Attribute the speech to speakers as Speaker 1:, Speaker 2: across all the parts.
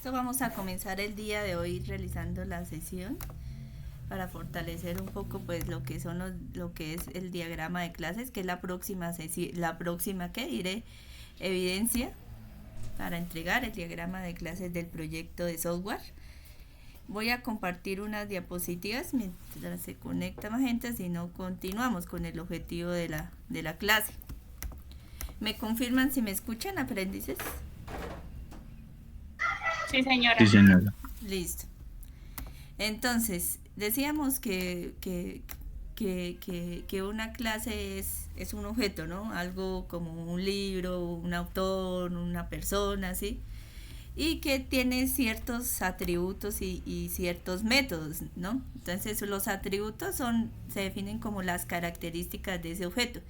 Speaker 1: Listo, vamos a comenzar el día de hoy realizando la sesión para fortalecer un poco pues lo que son lo que es el diagrama de clases, que es la próxima sesión, la próxima que diré evidencia para entregar el diagrama de clases del proyecto de software. Voy a compartir unas diapositivas mientras se conecta más gente, si no continuamos con el objetivo de la clase. ¿Me confirman si me escuchan, aprendices?
Speaker 2: Sí, señora.
Speaker 3: Sí, señora.
Speaker 1: Listo. Entonces, decíamos que una clase es un objeto, ¿no? Algo como un libro, un autor, una persona, ¿sí? Y que tiene ciertos atributos y ciertos métodos, ¿no? Entonces, los atributos se definen como las características de ese objeto.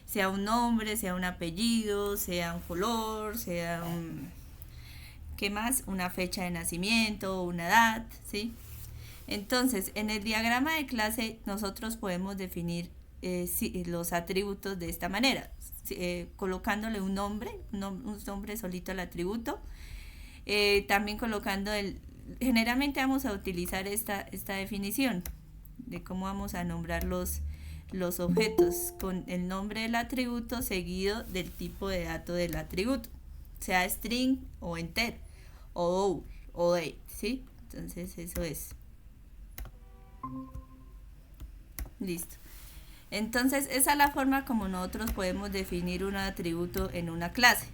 Speaker 1: Sea un nombre, sea un apellido, sea un color, sea ¿qué más? Una fecha de nacimiento, una edad, ¿sí? Entonces, en el diagrama de clase nosotros podemos definir los atributos de esta manera, colocándole un nombre solito al atributo, también colocando generalmente vamos a utilizar esta definición de cómo vamos a nombrar los objetos con el nombre del atributo seguido del tipo de dato del atributo, sea string o enter o date, ¿sí? Entonces eso es. Listo. Entonces esa es la forma como nosotros podemos definir un atributo en una clase.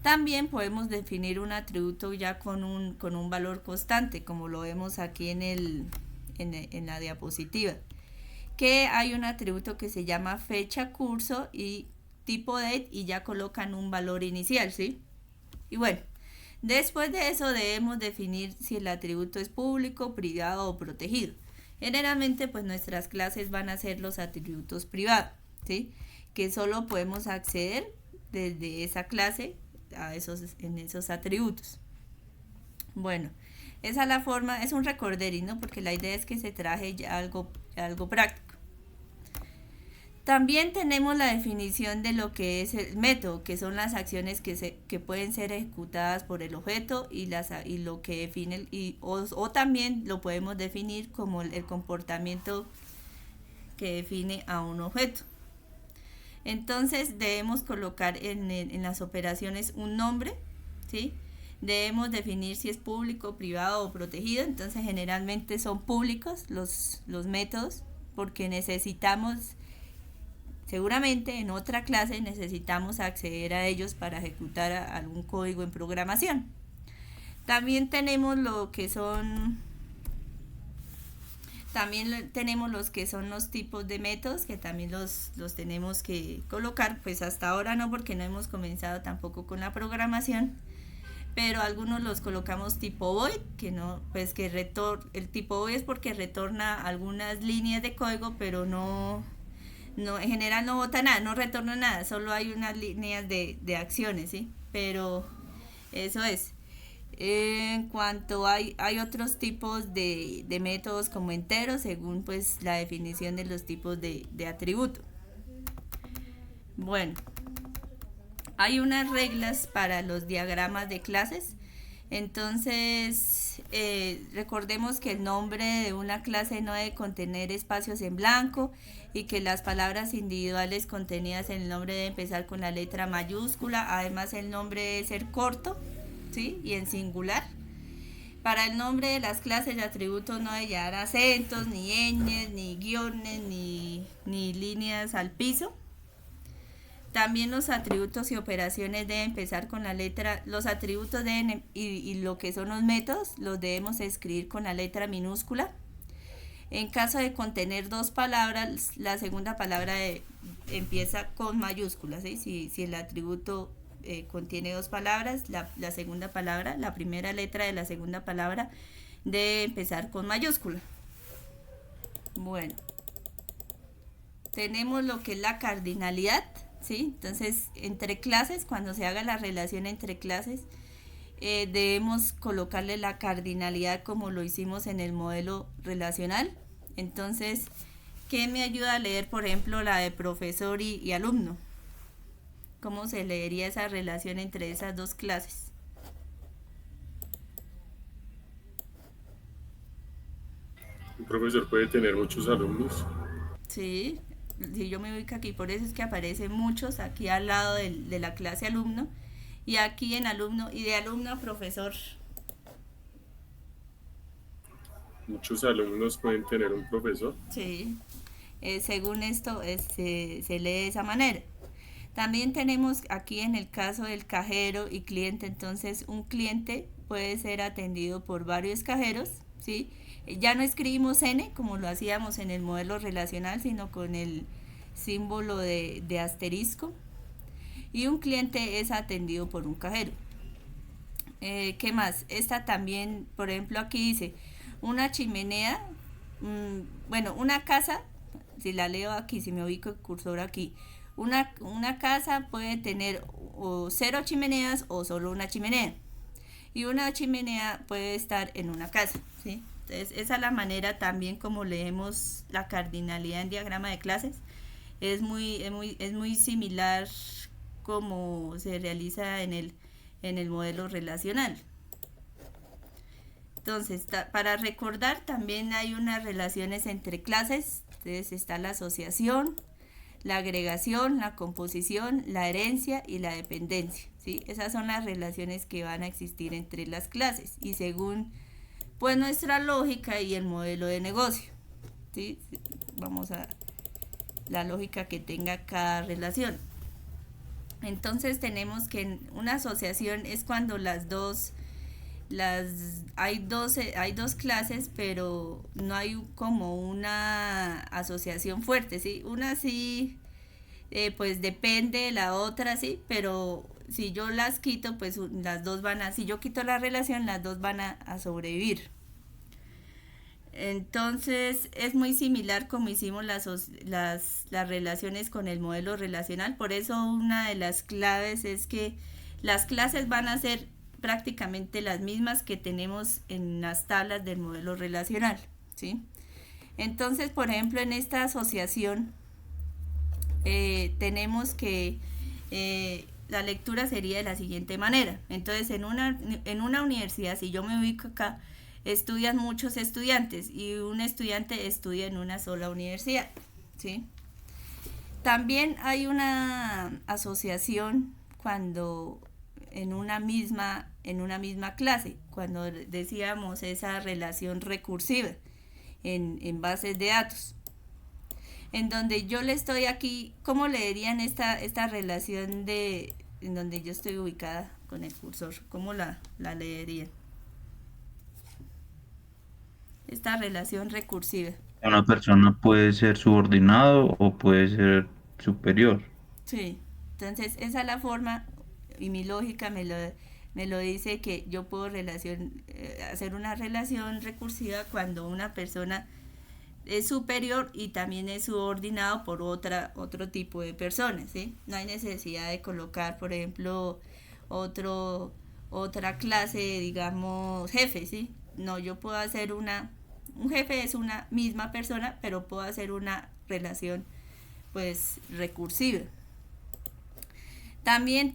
Speaker 1: También podemos definir un atributo ya con un valor constante, como lo vemos aquí en la diapositiva, que hay un atributo que se llama fecha, curso y tipo date, y ya colocan un valor inicial, ¿sí? Y bueno, después de eso debemos definir si el atributo es público, privado o protegido. Generalmente pues nuestras clases van a ser los atributos privados, ¿sí? Que solo podemos acceder desde esa clase en esos atributos. Bueno, esa es la forma, es un recorderi, ¿no? Porque la idea es que se traje ya algo práctico. También tenemos la definición de lo que es el método, que son las acciones que pueden ser ejecutadas por el objeto y lo que define, o también lo podemos definir como el comportamiento que define a un objeto. Entonces debemos colocar en las operaciones un nombre, ¿sí? Debemos definir si es público, privado o protegido. Entonces generalmente son públicos los métodos, porque seguramente en otra clase necesitamos acceder a ellos para ejecutar algún código en programación. También tenemos los que son los tipos de métodos, que también los tenemos que colocar. Pues hasta ahora no, porque no hemos comenzado tampoco con la programación, pero algunos los colocamos tipo void, que no, pues que el tipo void es porque retorna algunas líneas de código, pero en general no bota nada, no retorna nada, solo hay unas líneas de acciones, ¿sí? Pero eso es. En cuanto hay otros tipos de métodos como enteros, según pues la definición de los tipos de atributo. Bueno, hay unas reglas para los diagramas de clases. Entonces, recordemos que el nombre de una clase no debe contener espacios en blanco, y que las palabras individuales contenidas en el nombre deben empezar con la letra mayúscula. Además, el nombre debe ser corto, ¿sí? Y en singular. Para el nombre de las clases de atributos no debe llevar acentos, ni ñes, ni guiones, ni líneas al piso. También los atributos y operaciones deben empezar con la letra, los atributos y lo que son los métodos los debemos escribir con la letra minúscula. En caso de contener dos palabras, la segunda palabra empieza con mayúsculas, ¿sí? Si el atributo contiene dos palabras, la segunda palabra, la primera letra de la segunda palabra debe empezar con mayúscula. Bueno, tenemos lo que es la cardinalidad, ¿sí? Entonces, entre clases, cuando se haga la relación entre clases, debemos colocarle la cardinalidad como lo hicimos en el modelo relacional. Entonces, ¿qué me ayuda a leer, por ejemplo, la de profesor y alumno? ¿Cómo se leería esa relación entre esas dos clases?
Speaker 2: Un profesor puede tener muchos alumnos.
Speaker 1: Sí, si yo me ubico aquí, por eso es que aparecen muchos aquí al lado de la clase alumno y aquí en alumno y de alumno a profesor.
Speaker 2: Muchos alumnos pueden tener un profesor.
Speaker 1: Sí, según esto se lee de esa manera. También tenemos aquí en el caso del cajero y cliente, entonces un cliente puede ser atendido por varios cajeros, ¿sí? Ya no escribimos N como lo hacíamos en el modelo relacional, sino con el símbolo de asterisco. Y un cliente es atendido por un cajero. ¿Qué más? Esta también, por ejemplo, aquí dice una chimenea, bueno, una casa, si la leo aquí, si me ubico el cursor aquí, una casa puede tener o cero chimeneas o solo una chimenea. Y una chimenea puede estar en una casa, ¿sí? Entonces, esa es la manera también como leemos la cardinalidad en diagrama de clases. Es muy similar como se realiza en el modelo relacional. Entonces, para recordar, también hay unas relaciones entre clases. Entonces está la asociación, la agregación, la composición, la herencia y la dependencia, ¿sí? Esas son las relaciones que van a existir entre las clases y según pues nuestra lógica y el modelo de negocio, ¿sí? Vamos a la lógica que tenga cada relación. Entonces tenemos que una asociación es cuando hay dos clases, pero no hay como una asociación fuerte, ¿sí? Una sí, pues depende de la otra, ¿sí? Pero si yo las quito, pues las dos si yo quito la relación, las dos van a sobrevivir. Entonces es muy similar como hicimos las relaciones con el modelo relacional. Por eso una de las claves es que las clases van a ser prácticamente las mismas que tenemos en las tablas del modelo relacional, ¿sí? Entonces, por ejemplo, en esta asociación tenemos que la lectura sería de la siguiente manera. Entonces, en una universidad, si yo me ubico acá, estudian muchos estudiantes y un estudiante estudia en una sola universidad, ¿sí? También hay una asociación cuando en una misma clase, cuando decíamos esa relación recursiva en bases de datos, en donde yo le estoy aquí, ¿cómo leerían esta relación en donde yo estoy ubicada con el cursor? ¿Cómo la leerían? Esta relación recursiva.
Speaker 3: Una persona puede ser subordinado o puede ser superior.
Speaker 1: Sí, entonces esa es la forma y mi lógica me lo dice que yo puedo hacer una relación recursiva cuando una persona es superior y también es subordinado por otro tipo de personas, ¿sí? No hay necesidad de colocar, por ejemplo, otro, otra clase, digamos, jefe, ¿sí? No, yo puedo hacer un jefe es una misma persona, pero puedo hacer una relación, pues, recursiva. También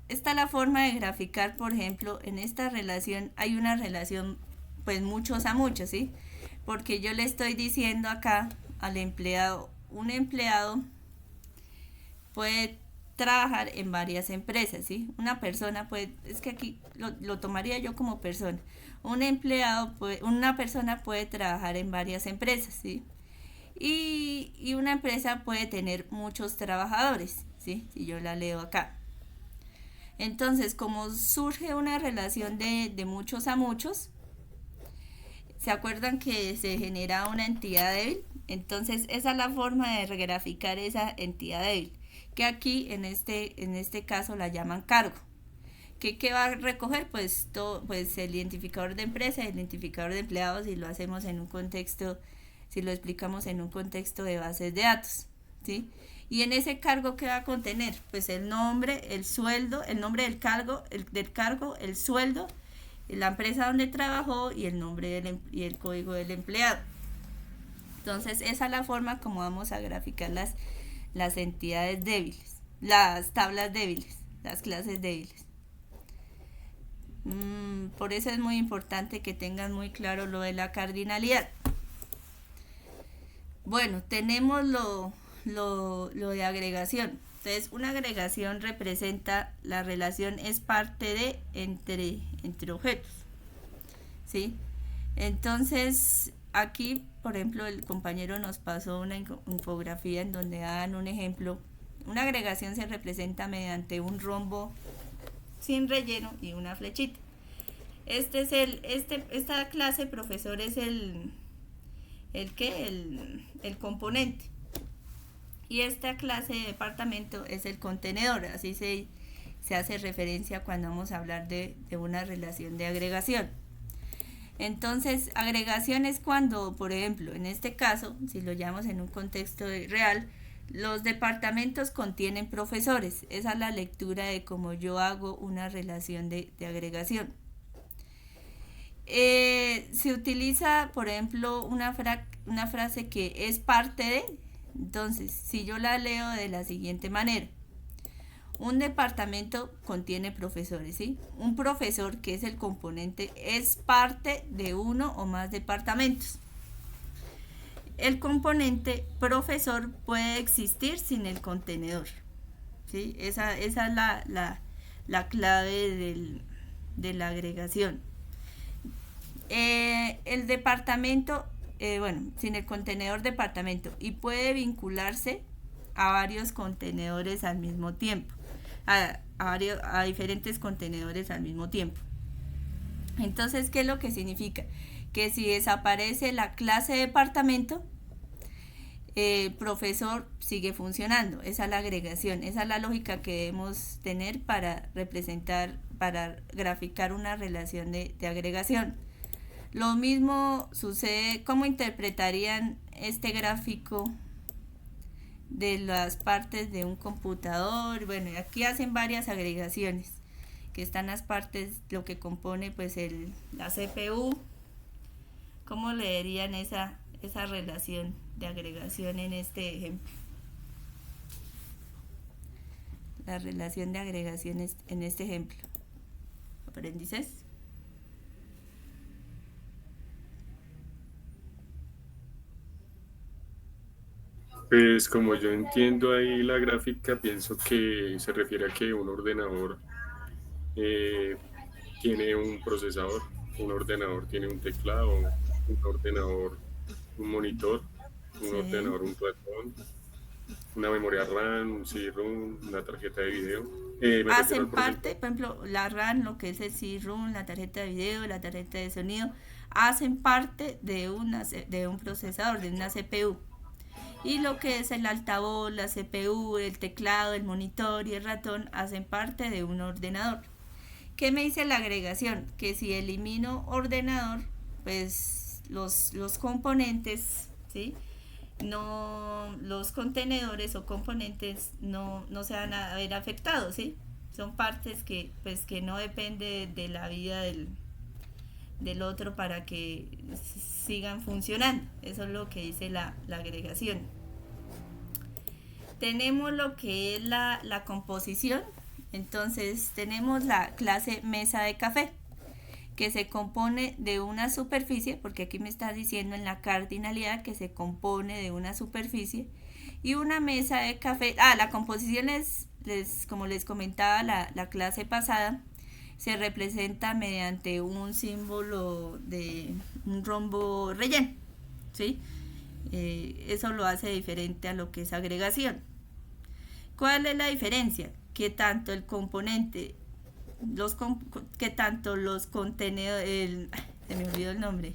Speaker 1: esta es la forma de graficar, por ejemplo, en esta relación hay una relación, pues, muchos a muchos, ¿sí? Porque yo le estoy diciendo acá al empleado, un empleado puede trabajar en varias empresas, ¿sí? Una persona puede, es que aquí lo tomaría yo como persona. Una persona puede trabajar en varias empresas, ¿sí? Y una empresa puede tener muchos trabajadores, ¿sí? Si yo la leo acá. Entonces, como surge una relación de muchos a muchos, ¿se acuerdan que se genera una entidad débil? Entonces, esa es la forma de graficar esa entidad débil, que aquí en este caso la llaman cargo. ¿Qué va a recoger? Pues, pues el identificador de empresa, el identificador de empleados, y lo hacemos en un contexto, si lo explicamos en un contexto de bases de datos, ¿sí? Y en ese cargo, ¿qué va a contener? Pues el nombre, el sueldo, el nombre del cargo, el sueldo, la empresa donde trabajó y el nombre y el código del empleado. Entonces, esa es la forma como vamos a graficar las entidades débiles, las tablas débiles, las clases débiles. Por eso es muy importante que tengan muy claro lo de la cardinalidad. Bueno, tenemos lo de agregación. Entonces, una agregación representa la relación es parte de entre objetos, ¿sí? Entonces, aquí, por ejemplo, el compañero nos pasó una infografía en donde dan un ejemplo. Una agregación se representa mediante un rombo sin relleno y una flechita. Esta clase, profesor, es el componente. Y esta clase de departamento es el contenedor, así se hace referencia cuando vamos a hablar de una relación de agregación. Entonces, agregación es cuando, por ejemplo, en este caso, si lo llamamos en un contexto real, los departamentos contienen profesores. Esa es la lectura de cómo yo hago una relación de agregación. Se utiliza, por ejemplo, una frase que es parte de. Entonces, si yo la leo de la siguiente manera: un departamento contiene profesores, ¿sí? Un profesor, que es el componente, es parte de uno o más departamentos. El componente profesor puede existir sin el contenedor, ¿sí? Esa es la clave de la agregación. El departamento, sin el contenedor departamento, y puede vincularse a varios contenedores al mismo tiempo, a diferentes contenedores al mismo tiempo. Entonces, ¿qué es lo que significa? Que si desaparece la clase departamento, el profesor sigue funcionando. Esa es la agregación, esa es la lógica que debemos tener para representar, para graficar una relación de agregación. Lo mismo sucede. ¿Cómo interpretarían este gráfico de las partes de un computador? Bueno, aquí hacen varias agregaciones, que están las partes, lo que compone pues la CPU. ¿Cómo leerían esa relación de agregación en este ejemplo? La relación de agregación en este ejemplo. ¿Aprendices?
Speaker 2: Pues como yo entiendo ahí la gráfica, pienso que se refiere a que un ordenador eh, tiene un procesador, un ordenador tiene un teclado, un ordenador un monitor, un
Speaker 1: Sí.
Speaker 2: ordenador un ratón, una memoria RAM, un CD-ROM, una tarjeta de video. Me refiero
Speaker 1: Hacen
Speaker 2: al
Speaker 1: parte,
Speaker 2: procesador.
Speaker 1: por ejemplo, la RAM, lo que es el CD-ROM, la tarjeta de video, la tarjeta de sonido, hacen parte de un procesador, de una CPU. Y lo que es el altavoz, la CPU, el teclado, el monitor y el ratón hacen parte de un ordenador. ¿Qué me dice la agregación? Que si elimino ordenador, pues los componentes, ¿sí? No, los contenedores o componentes no se van a ver afectados, ¿sí? Son partes que no depende de la vida del otro para que sigan funcionando. Eso es lo que dice la agregación. Tenemos lo que es la composición. Entonces tenemos la clase mesa de café, que se compone de una superficie, porque aquí me está diciendo en la cardinalidad que se compone de una superficie y una mesa de café. La composición como les comentaba la clase pasada, se representa mediante un símbolo de un rombo relleno, ¿sí? Eso lo hace diferente a lo que es agregación. ¿Cuál es la diferencia? Que tanto el componente, que tanto los contenedores, se me olvidó el nombre,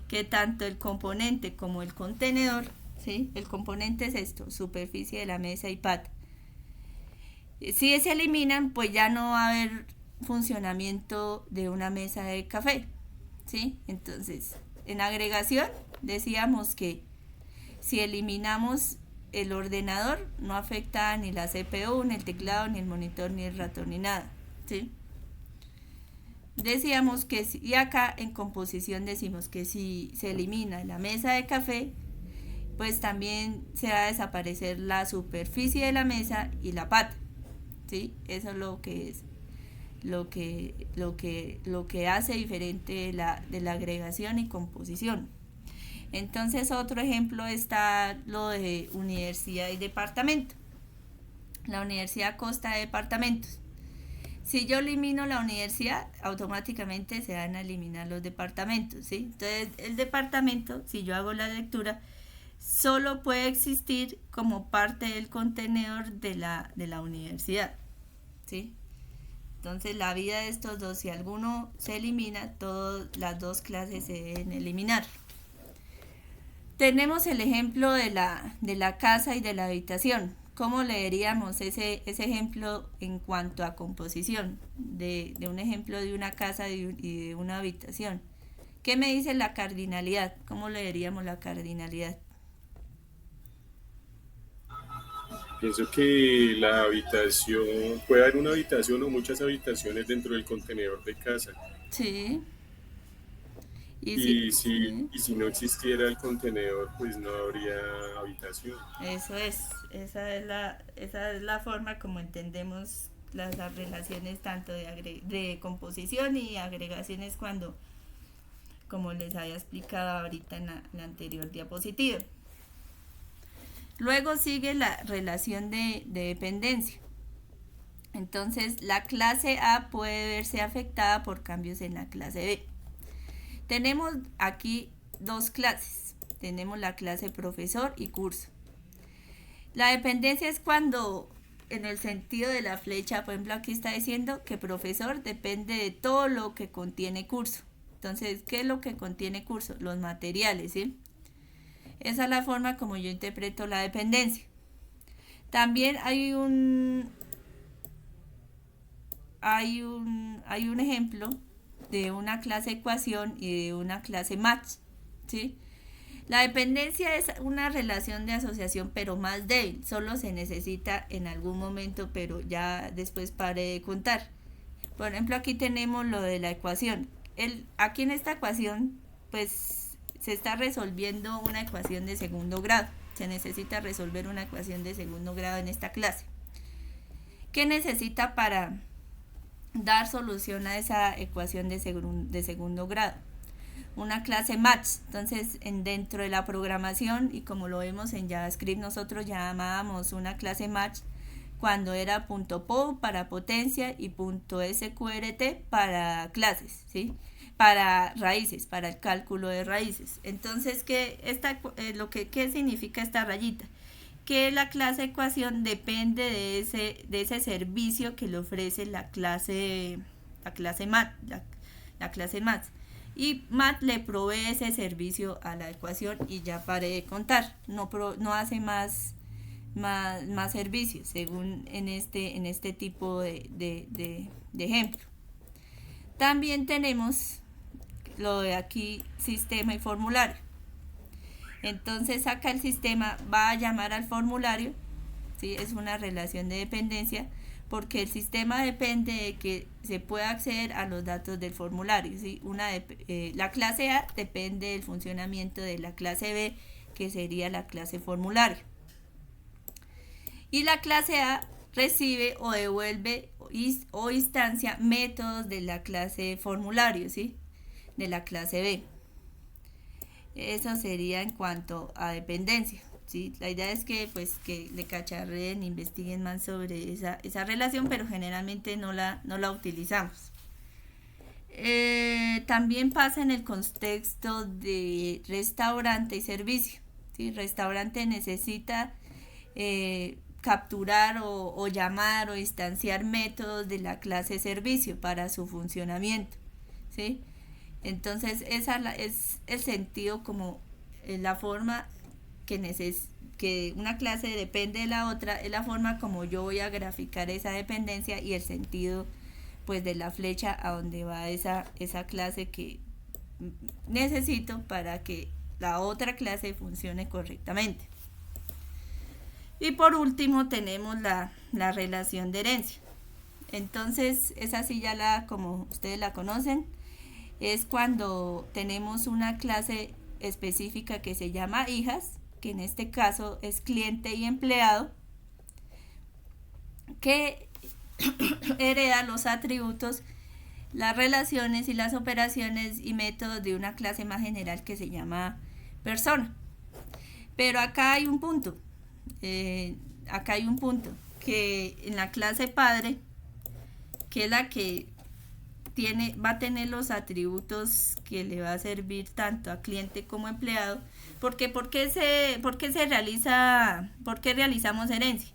Speaker 1: que tanto el componente como el contenedor, ¿sí? El componente es esto, superficie de la mesa y pata. Si se eliminan, pues ya no va a haber funcionamiento de una mesa de café, ¿sí? Entonces, en agregación decíamos que si eliminamos el ordenador, no afecta ni la CPU, ni el teclado, ni el monitor, ni el ratón, ni nada, ¿sí? Decíamos que y acá en composición decimos que si se elimina la mesa de café, pues también se va a desaparecer la superficie de la mesa y la pata, ¿sí? Eso es lo que es lo que hace diferente de la agregación y composición. Entonces otro ejemplo está lo de universidad y departamento. La universidad consta de departamentos. Si yo elimino la universidad, automáticamente se van a eliminar los departamentos, ¿sí? Entonces el departamento, si yo hago la lectura, solo puede existir como parte del contenedor de la universidad, ¿sí? Entonces la vida de estos dos, si alguno se elimina, todas las dos clases se deben eliminar. Tenemos el ejemplo de la casa y de la habitación. ¿Cómo leeríamos ese ejemplo en cuanto a composición? De un ejemplo de una casa y de una habitación. ¿Qué me dice la cardinalidad? ¿Cómo leeríamos la cardinalidad?
Speaker 2: Pienso que la habitación, puede haber una habitación o muchas habitaciones dentro del contenedor de casa.
Speaker 1: Sí. Sí.
Speaker 2: Y si no existiera el contenedor, pues no habría habitación.
Speaker 1: Eso es. Esa es la forma como entendemos las relaciones tanto de composición y agregaciones como les había explicado ahorita en la anterior diapositiva. Luego sigue la relación de dependencia. Entonces, la clase A puede verse afectada por cambios en la clase B. Tenemos aquí dos clases. Tenemos la clase profesor y curso. La dependencia es cuando, en el sentido de la flecha, por ejemplo, aquí está diciendo que profesor depende de todo lo que contiene curso. Entonces, ¿qué es lo que contiene curso? Los materiales, ¿sí? Esa es la forma como yo interpreto la dependencia. También hay un ejemplo de una clase ecuación y de una clase match, ¿sí? La dependencia es una relación de asociación, pero más débil. Solo se necesita en algún momento, pero ya después pare de contar. Por ejemplo, aquí tenemos lo de la ecuación. Aquí en esta ecuación, pues se está resolviendo una ecuación de segundo grado. Se necesita resolver una ecuación de segundo grado en esta clase. ¿Qué necesita para dar solución a esa ecuación de segundo grado? Una clase match. Entonces, dentro de la programación, y como lo vemos en JavaScript, nosotros llamábamos una clase match cuando era .pow para potencia y .sqrt para clases, ¿sí? Para raíces, para el cálculo de raíces. Entonces, ¿qué significa esta rayita? Que la clase ecuación depende de ese servicio que le ofrece la clase mat, la clase mat. Y mat le provee ese servicio a la ecuación y ya pare de contar. No hace más servicios, según en este tipo de ejemplo. También tenemos lo de aquí, sistema y formulario. Entonces acá el sistema va a llamar al formulario, ¿sí? Es una relación de dependencia, porque el sistema depende de que se pueda acceder a los datos del formulario, ¿sí? La clase A depende del funcionamiento de la clase B, que sería la clase formulario. Y la clase A recibe o devuelve o instancia métodos de la clase formulario, ¿sí? De la clase B. Eso sería en cuanto a dependencia, ¿sí? La idea es que le cacharreen, investiguen más sobre esa relación, pero generalmente no la utilizamos. También pasa en el contexto de restaurante y servicio, ¿sí? Restaurante necesita capturar o llamar o instanciar métodos de la clase servicio para su funcionamiento, ¿sí? Entonces esa es el sentido, como la forma que una clase depende de la otra, es la forma como yo voy a graficar esa dependencia y el sentido pues de la flecha a donde va esa clase que necesito para que la otra clase funcione correctamente. Y por último tenemos la relación de herencia. Entonces esa sí ya como ustedes la conocen, es cuando tenemos una clase específica que se llama hijas, que en este caso es cliente y empleado, que hereda los atributos, las relaciones y las operaciones y métodos de una clase más general que se llama persona. Pero acá hay un punto, acá hay un punto, que en la clase padre, que es la que va a tener los atributos que le va a servir tanto a cliente como empleado, porque ¿por qué realizamos herencia?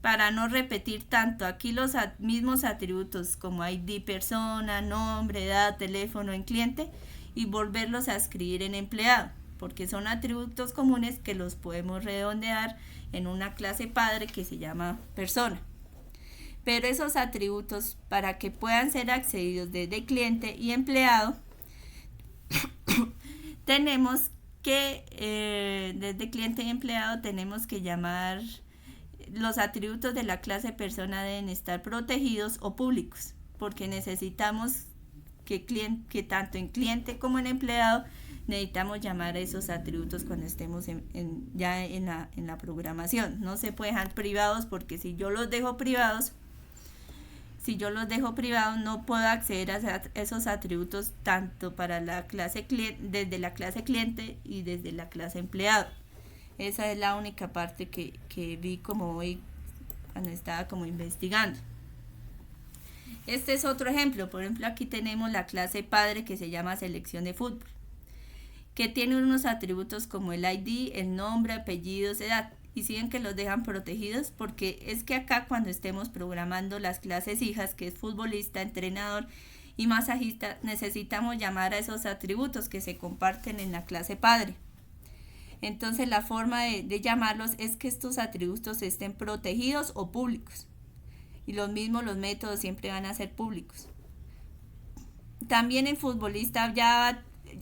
Speaker 1: Para no repetir tanto aquí los mismos atributos como ID persona, nombre, edad, teléfono en cliente y volverlos a escribir en empleado, porque son atributos comunes que los podemos redondear en una clase padre que se llama persona. Pero esos atributos, para que puedan ser accedidos desde cliente y empleado, tenemos que desde cliente y empleado tenemos que llamar, los atributos de la clase persona deben estar protegidos o públicos, porque necesitamos que tanto en cliente como en empleado necesitamos llamar a esos atributos cuando estemos ya en la programación. No se puede dejar privados, porque si yo los dejo privados no puedo acceder a esos atributos tanto para la clase desde la clase cliente y desde la clase empleado. Esa es la única parte que vi como hoy cuando estaba como investigando. Este es otro ejemplo. Por ejemplo, aquí tenemos la clase padre que se llama selección de fútbol, que tiene unos atributos como el ID, el nombre, apellidos, edad. Y siguen que los dejan protegidos, porque es que acá cuando estemos programando las clases hijas, que es futbolista, entrenador y masajista, necesitamos llamar a esos atributos que se comparten en la clase padre. Entonces la forma de llamarlos es que estos atributos estén protegidos o públicos. Y los métodos siempre van a ser públicos. También el futbolista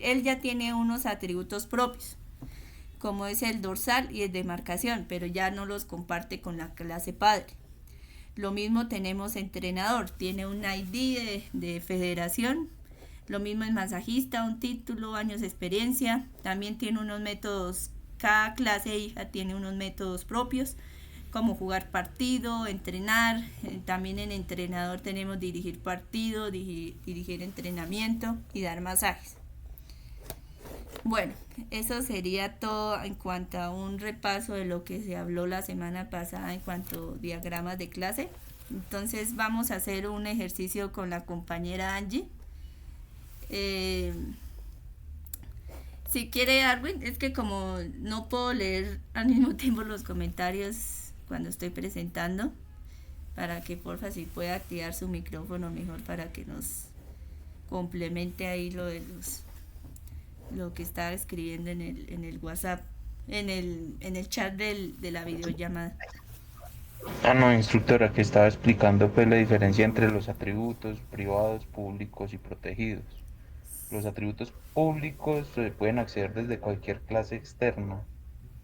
Speaker 1: él ya tiene unos atributos propios, como es el dorsal y el de marcación, pero ya no los comparte con la clase padre. Lo mismo tenemos entrenador, tiene un ID de federación. Lo mismo es masajista, un título, años de experiencia. También tiene unos métodos, cada clase hija tiene unos métodos propios, como jugar partido, entrenar. También en entrenador tenemos dirigir partido, dirigir entrenamiento y dar masajes. Bueno, eso sería todo en cuanto a un repaso de lo que se habló la semana pasada en cuanto a diagramas de clase. Entonces vamos a hacer un ejercicio con la compañera Angie. Si quiere, Arwin, es que como no puedo leer al mismo tiempo los comentarios cuando estoy presentando, para que porfa si puede activar su micrófono mejor para que nos complemente ahí lo que estaba escribiendo en el WhatsApp, en el chat de la videollamada.
Speaker 3: No, instructora, que estaba explicando pues la diferencia entre los atributos privados, públicos y protegidos. Los atributos públicos se pueden acceder desde cualquier clase externa,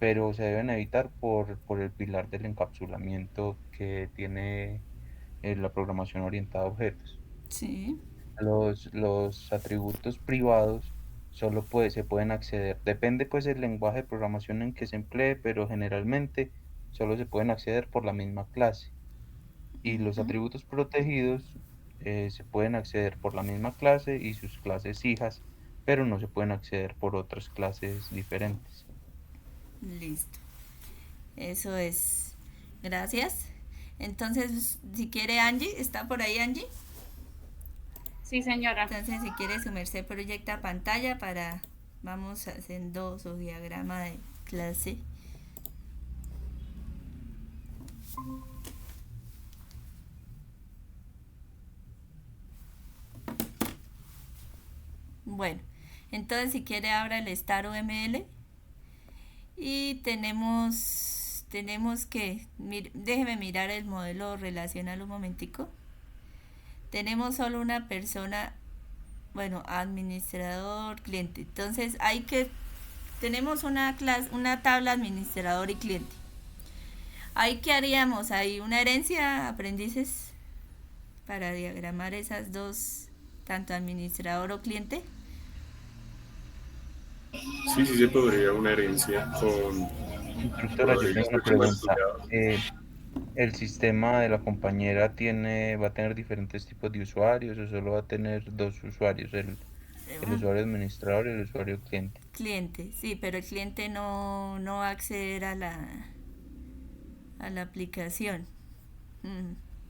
Speaker 3: pero se deben evitar por el pilar del encapsulamiento que tiene la programación orientada a objetos.
Speaker 1: Sí.
Speaker 3: Los atributos privados se pueden acceder, depende pues del lenguaje de programación en que se emplee, pero generalmente solo se pueden acceder por la misma clase. Y los atributos protegidos se pueden acceder por la misma clase y sus clases hijas, pero no se pueden acceder por otras clases diferentes.
Speaker 1: Listo. Eso es. Gracias. Entonces, si quiere Angie, ¿está por ahí Angie?
Speaker 4: Sí, señora.
Speaker 1: Entonces, si quiere su merced proyecta pantalla vamos haciendo su diagrama de clase. Bueno, entonces si quiere abra el Star UML y tenemos que, déjeme mirar el modelo relacional un momentico. Tenemos solo una persona, bueno, administrador, cliente. Entonces tenemos una tabla administrador y cliente. Ahí, ¿qué haríamos? Ahí una herencia, aprendices, para diagramar esas dos, tanto administrador o cliente.
Speaker 2: Sí, se podría una herencia con...
Speaker 3: Instructora, yo tengo una pregunta. ¿El sistema de la compañera va a tener diferentes tipos de usuarios o solo va a tener dos usuarios? El usuario administrador y el usuario cliente.
Speaker 1: cliente, sí, pero el cliente no va a acceder a la aplicación.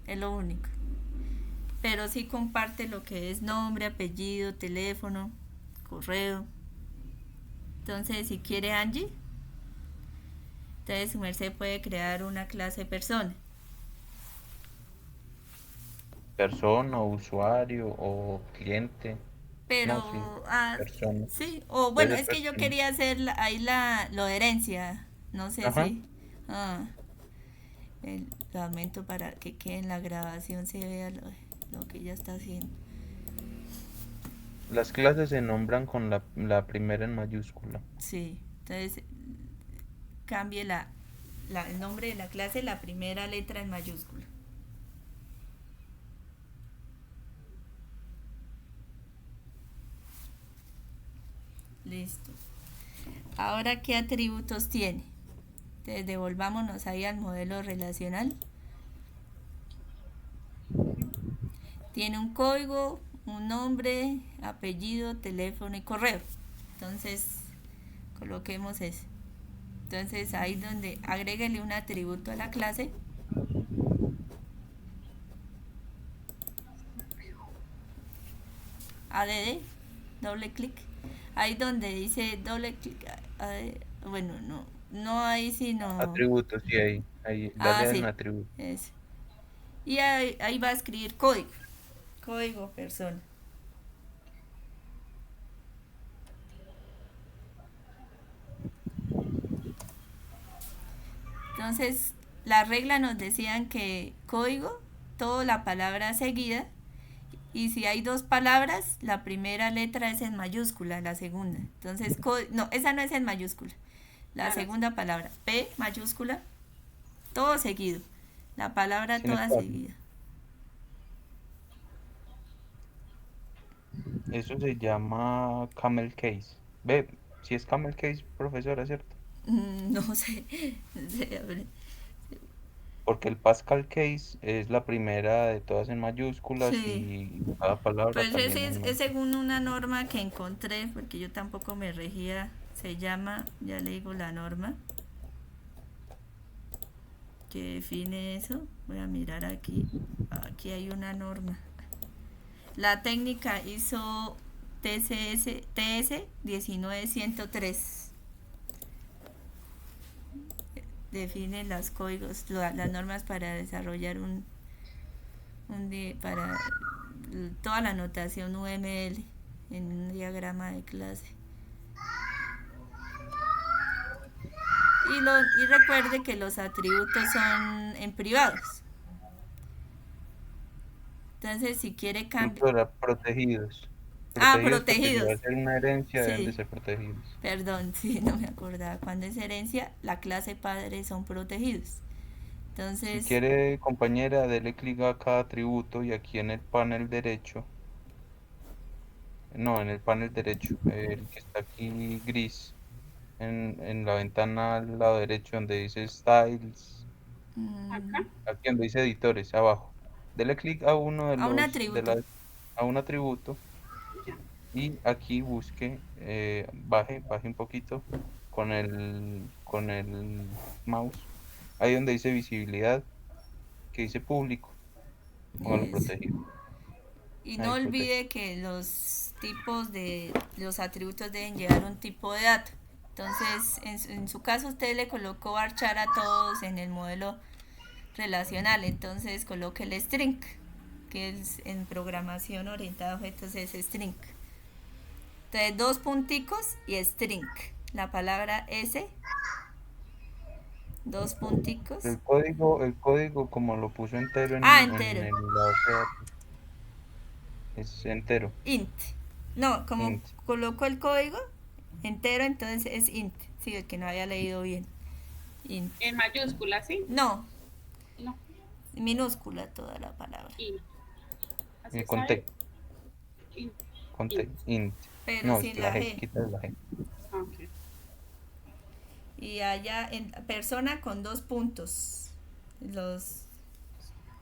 Speaker 1: Es lo único. Pero sí comparte lo que es nombre, apellido, teléfono, correo. Entonces, si quiere Angie, entonces su merced puede crear una clase persona.
Speaker 3: Persona, o usuario o cliente.
Speaker 1: Pero,
Speaker 3: No, sí, persona.
Speaker 1: sí, o bueno,
Speaker 3: Debe
Speaker 1: es
Speaker 3: ser
Speaker 1: que yo
Speaker 3: persona.
Speaker 1: quería hacer ahí lo de herencia. No sé
Speaker 3: Ajá.
Speaker 1: si. Ah, lo aumento para que quede en la grabación, se vea lo que ella está haciendo.
Speaker 3: Las clases se nombran con la primera en mayúscula.
Speaker 1: Sí, entonces cambie el nombre de la clase, la primera letra en mayúscula. Listo. Ahora, ¿qué atributos tiene? Entonces, devolvámonos ahí al modelo relacional. Tiene un código, un nombre, apellido, teléfono y correo. Entonces, coloquemos ese. Entonces, ahí donde agréguele un atributo a la clase. ADD, doble clic. Ahí donde dice doble clic, bueno, no ahí sino.
Speaker 3: Atributos, sí, ahí, dale en
Speaker 1: Sí,
Speaker 3: atributo.
Speaker 1: es. Y ahí va a escribir código persona. Entonces, la regla nos decían que código, toda la palabra seguida, y si hay dos palabras, la primera letra es en mayúscula, la segunda. Entonces, no, esa no es en mayúscula. La
Speaker 4: Claro.
Speaker 1: segunda palabra, P mayúscula, todo seguido. La palabra
Speaker 3: Sin
Speaker 1: toda
Speaker 3: espacio.
Speaker 1: seguida.
Speaker 3: Eso se llama camel case. Ve, si es camel case, profesora, ¿cierto?
Speaker 1: No sé, no sé, a ver.
Speaker 3: Porque el Pascal case es la primera de todas en mayúsculas
Speaker 1: Sí,
Speaker 3: y cada palabra
Speaker 1: pues
Speaker 3: también
Speaker 1: ese
Speaker 3: en
Speaker 1: es
Speaker 3: mayúsculas.
Speaker 1: según una norma que encontré, porque yo tampoco me regía, se llama, ya le digo la norma, que define eso. Voy a mirar aquí, aquí hay una norma. La técnica hizo TS 19103. Define los códigos, las normas para desarrollar para toda la notación UML en un diagrama de clase. Y recuerde que los atributos son en privados. Entonces, si quiere cambiar.
Speaker 3: Profesora, protegidos.
Speaker 1: Ah,
Speaker 3: Protegidos porque si va
Speaker 1: protegidos.
Speaker 3: a ser una herencia deben de
Speaker 1: Sí,
Speaker 3: ser protegidos.
Speaker 1: perdón, sí, no me acordaba. Cuando es herencia, la clase padre son protegidos.
Speaker 3: Si
Speaker 1: Entonces,
Speaker 3: quiere, compañera, dele clic a cada atributo y aquí en el panel derecho, no, en el panel derecho, el que está aquí gris, en la ventana al lado derecho donde dice Styles,
Speaker 4: Acá.
Speaker 3: aquí donde dice editores, abajo. Dele clic a uno
Speaker 1: a un atributo.
Speaker 3: a un atributo
Speaker 4: Ya.
Speaker 3: y aquí busque, baje un poquito con el mouse, ahí donde dice visibilidad, que dice público, póngalo
Speaker 1: Es.
Speaker 3: protegido.
Speaker 1: Y no
Speaker 3: Ahí protegido.
Speaker 1: olvide que los tipos de los atributos deben llevar un tipo de dato. Entonces, en su caso, usted le colocó varchar a todos en el modelo relacional. Entonces, coloque el string, que es en programación orientada a objetos, es string. Entonces, dos punticos y string. La palabra S, dos punticos.
Speaker 3: El código como lo puso entero en
Speaker 1: Entero.
Speaker 3: la base de datos, es entero,
Speaker 1: Int. No, como
Speaker 3: int.
Speaker 1: coloco el código entero, entonces es int. Sí, el que no había leído bien. Int.
Speaker 4: En mayúscula, ¿sí?
Speaker 1: No,
Speaker 4: No.
Speaker 1: minúscula toda la palabra.
Speaker 4: Int. Así está
Speaker 3: Con
Speaker 4: bien.
Speaker 3: T,
Speaker 4: Int.
Speaker 3: con T,
Speaker 4: Int.
Speaker 3: int.
Speaker 1: Pero
Speaker 3: No, es
Speaker 1: sin
Speaker 3: la
Speaker 1: la
Speaker 3: G,
Speaker 1: G.
Speaker 3: quita la G.
Speaker 4: Ok.
Speaker 1: Y allá en persona con dos puntos.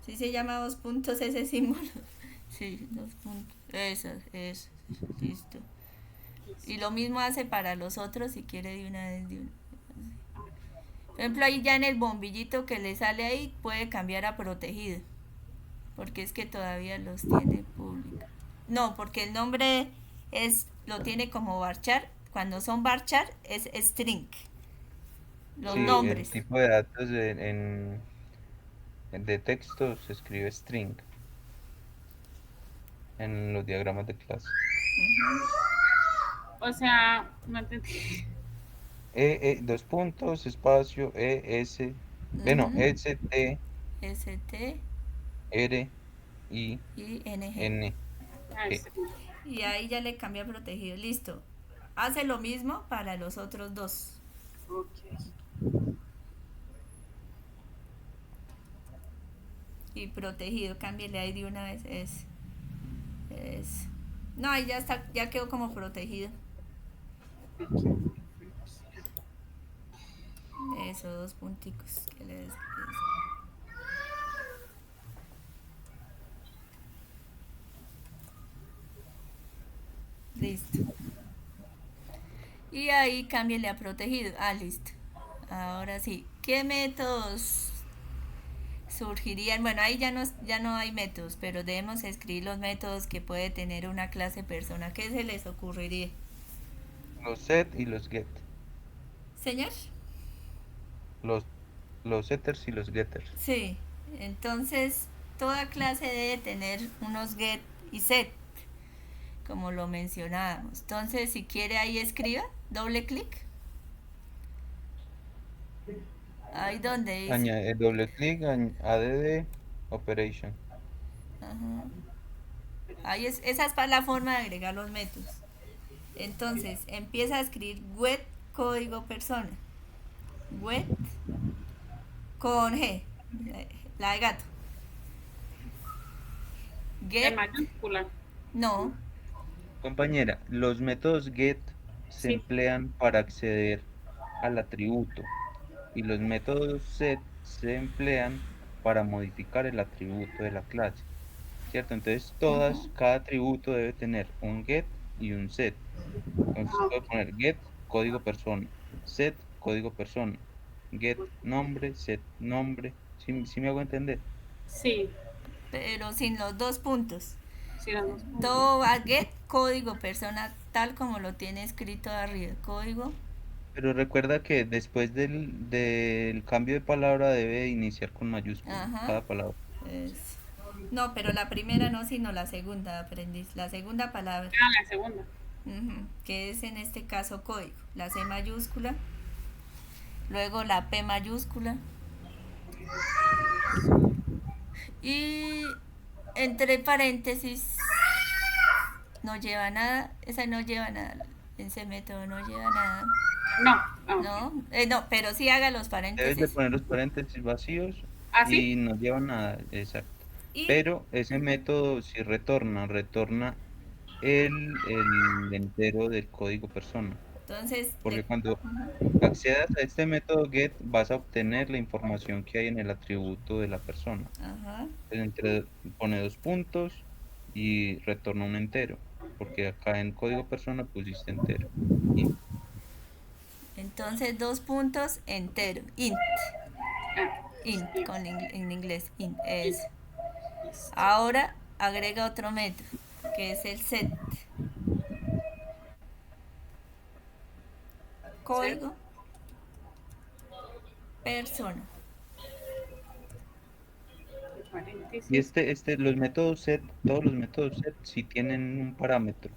Speaker 1: ¿Sí se llama dos puntos ese símbolo? Sí, dos puntos. Eso, Listo. Y lo mismo hace para los otros si quiere de una vez. Por ejemplo, ahí ya en el bombillito que le sale ahí puede cambiar a protegido. Porque es que todavía los tiene público. No, porque el nombre lo tiene como varchar. Cuando son varchar es string. Los
Speaker 3: Sí, el
Speaker 1: nombres.
Speaker 3: tipo de datos de texto se escribe string en los diagramas de clase.
Speaker 4: O sea, no entendí.
Speaker 3: Dos puntos, espacio, no,
Speaker 1: Ujú.
Speaker 3: STRING.
Speaker 1: STING.
Speaker 4: Ah, sí.
Speaker 1: Y ahí ya le cambia protegido. Listo. Hace lo mismo para los otros dos.
Speaker 4: Ok.
Speaker 1: Y protegido, cámbiale ahí de una vez. Es. No, ahí ya está, ya quedó como protegido. Eso, dos punticos. Listo. Y ahí cámbiale a protegido. Ah, listo. Ahora sí. ¿Qué métodos surgirían? Bueno, ahí ya no hay métodos, pero debemos escribir los métodos que puede tener una clase persona. ¿Qué se les ocurriría?
Speaker 3: Los set y los get.
Speaker 1: ¿Señor?
Speaker 3: Los, los setters y los getters.
Speaker 1: Sí. Entonces, toda clase debe tener unos get y set, como lo mencionábamos. Entonces, si quiere ahí escriba, doble clic. Ahí donde dice.
Speaker 3: Añade doble clic, add operation.
Speaker 1: Ajá. Ahí esa es la forma de agregar los métodos. Entonces, empieza a escribir wet código persona. Wet con G, la de gato.
Speaker 4: En
Speaker 1: Get,
Speaker 4: mayúscula.
Speaker 1: no.
Speaker 3: Compañera, los métodos get se
Speaker 4: Sí.
Speaker 3: emplean para acceder al atributo y los métodos set se emplean para modificar el atributo de la clase, ¿cierto? Entonces cada atributo debe tener un get y un set. Entonces
Speaker 4: Ah,
Speaker 3: puede
Speaker 4: ok.
Speaker 3: poner get código persona, set código persona, get nombre, set nombre. ¿Sí me hago entender?
Speaker 4: Sí,
Speaker 1: Pero sin los dos puntos.
Speaker 4: sí, las dos puntos.
Speaker 1: Todo va get código persona tal como lo tiene escrito arriba. Código.
Speaker 3: Pero recuerda que después del cambio de palabra debe iniciar con mayúscula
Speaker 1: Ajá.
Speaker 3: cada palabra.
Speaker 1: Es- No, pero la primera no, sino la segunda, aprendiz. La segunda palabra.
Speaker 4: Ah, la segunda.
Speaker 1: Que es en este caso código. La C mayúscula, luego la P mayúscula y entre paréntesis no lleva nada, esa no lleva nada, ese método no lleva nada,
Speaker 4: No. Ah, ok.
Speaker 1: no, pero sí haga los
Speaker 3: Debes de
Speaker 1: paréntesis
Speaker 3: poner los paréntesis vacíos
Speaker 4: ¿Ah, sí?
Speaker 3: y no lleva nada, exacto.
Speaker 1: y
Speaker 3: Pero ese método sí retorna el entero del código persona.
Speaker 1: entonces
Speaker 3: Porque cuando accedas a este método get vas a obtener la información que hay en el atributo de la persona.
Speaker 1: ajá,
Speaker 3: Pone dos puntos y retorna un entero. Porque acá en código persona pusiste entero. Y
Speaker 1: entonces dos puntos entero, int,
Speaker 4: Ah, sí.
Speaker 1: en inglés, int es.
Speaker 4: Listo.
Speaker 1: Ahora agrega otro método que es el set,
Speaker 4: Set.
Speaker 1: código persona.
Speaker 3: Y
Speaker 4: Paréntesis.
Speaker 3: los métodos set, todos los métodos set sí tienen un parámetro,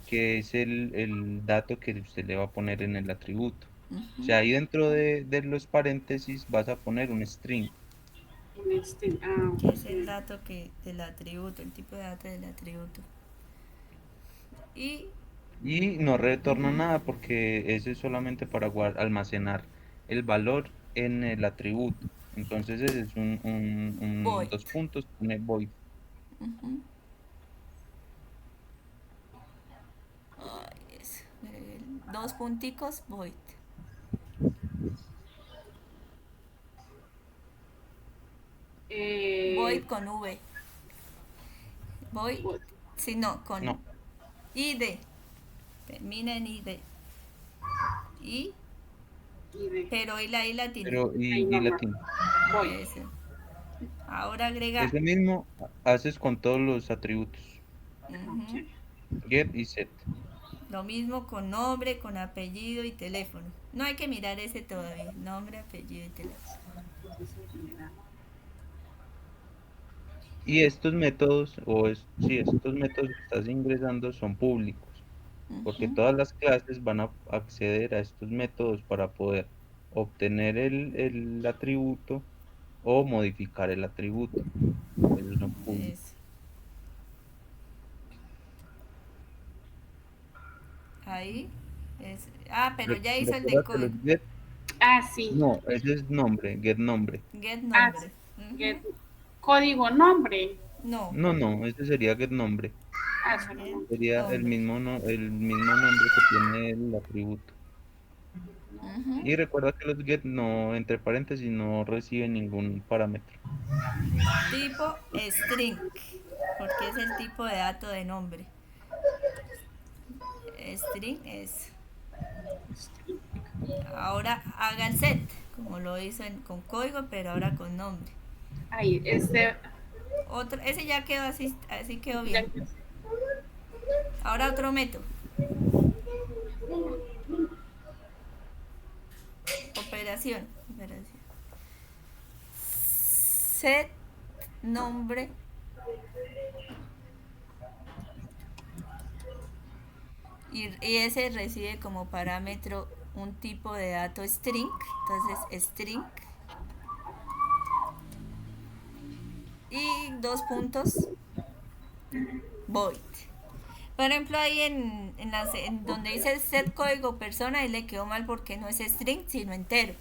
Speaker 3: que es el dato que usted le va a poner en el atributo. O sea, ahí dentro de los paréntesis vas a poner un string.
Speaker 4: Ah,
Speaker 1: Que es
Speaker 4: ok.
Speaker 1: el dato del atributo, el tipo de dato del atributo. Y
Speaker 3: Y no retorna nada porque ese es solamente para almacenar el valor en el atributo. Entonces ese es
Speaker 1: void.
Speaker 3: dos puntos, pone void.
Speaker 1: Ujú. Ay, dos punticos, void. Void
Speaker 4: Eh,
Speaker 1: con V. Void,
Speaker 4: what?
Speaker 1: sí, no, con
Speaker 3: No,
Speaker 1: ID. Termina en ID. Y,
Speaker 4: Y de
Speaker 1: pero y la I latina.
Speaker 3: pero
Speaker 4: ahí
Speaker 3: y
Speaker 4: normal.
Speaker 3: latín.
Speaker 4: Voy.
Speaker 1: Eso. Ahora agrega.
Speaker 3: Ese mismo haces con todos los atributos.
Speaker 1: Ujú.
Speaker 4: Ok.
Speaker 3: Get y set.
Speaker 1: Lo mismo con nombre, con apellido y teléfono. No hay que mirar ese todavía. Nombre, apellido y teléfono.
Speaker 4: Entonces, mira,
Speaker 3: Y estos métodos, sí, estos métodos que estás ingresando son públicos, porque
Speaker 1: Ujú.
Speaker 3: todas las clases van a acceder a estos métodos para poder obtener el atributo o modificar el atributo. Esos son públicos.
Speaker 1: Eso. Ahí. Es. Ah, pero ya hizo el de
Speaker 3: Recuerda que los
Speaker 1: código.
Speaker 3: get,
Speaker 4: ah, sí.
Speaker 3: no, ese es nombre, get nombre.
Speaker 1: Get
Speaker 4: Ah,
Speaker 1: nombre.
Speaker 4: get
Speaker 1: Ujú.
Speaker 4: código nombre.
Speaker 1: No.
Speaker 3: No, ese sería get nombre.
Speaker 4: Ah, solo
Speaker 1: Get
Speaker 4: nombre.
Speaker 3: Sería
Speaker 1: nombre.
Speaker 3: el mismo nombre que tiene el atributo.
Speaker 1: Ujú.
Speaker 3: Y recuerda que los get no, entre paréntesis, no reciben ningún parámetro.
Speaker 1: Tipo string. Porque es el tipo de dato de nombre. String es. Ahora haga el set. Como lo hizo con código, pero ahora con nombre.
Speaker 4: Ahí,
Speaker 1: Otro, ese ya quedó así, así quedó
Speaker 4: ya
Speaker 1: bien. Ahora otro método. Operación. Set nombre y ese recibe como parámetro un tipo de dato string. Entonces string y dos puntos void. Por ejemplo, ahí en donde dice set código persona, ahí le quedó mal porque no es string, sino entero.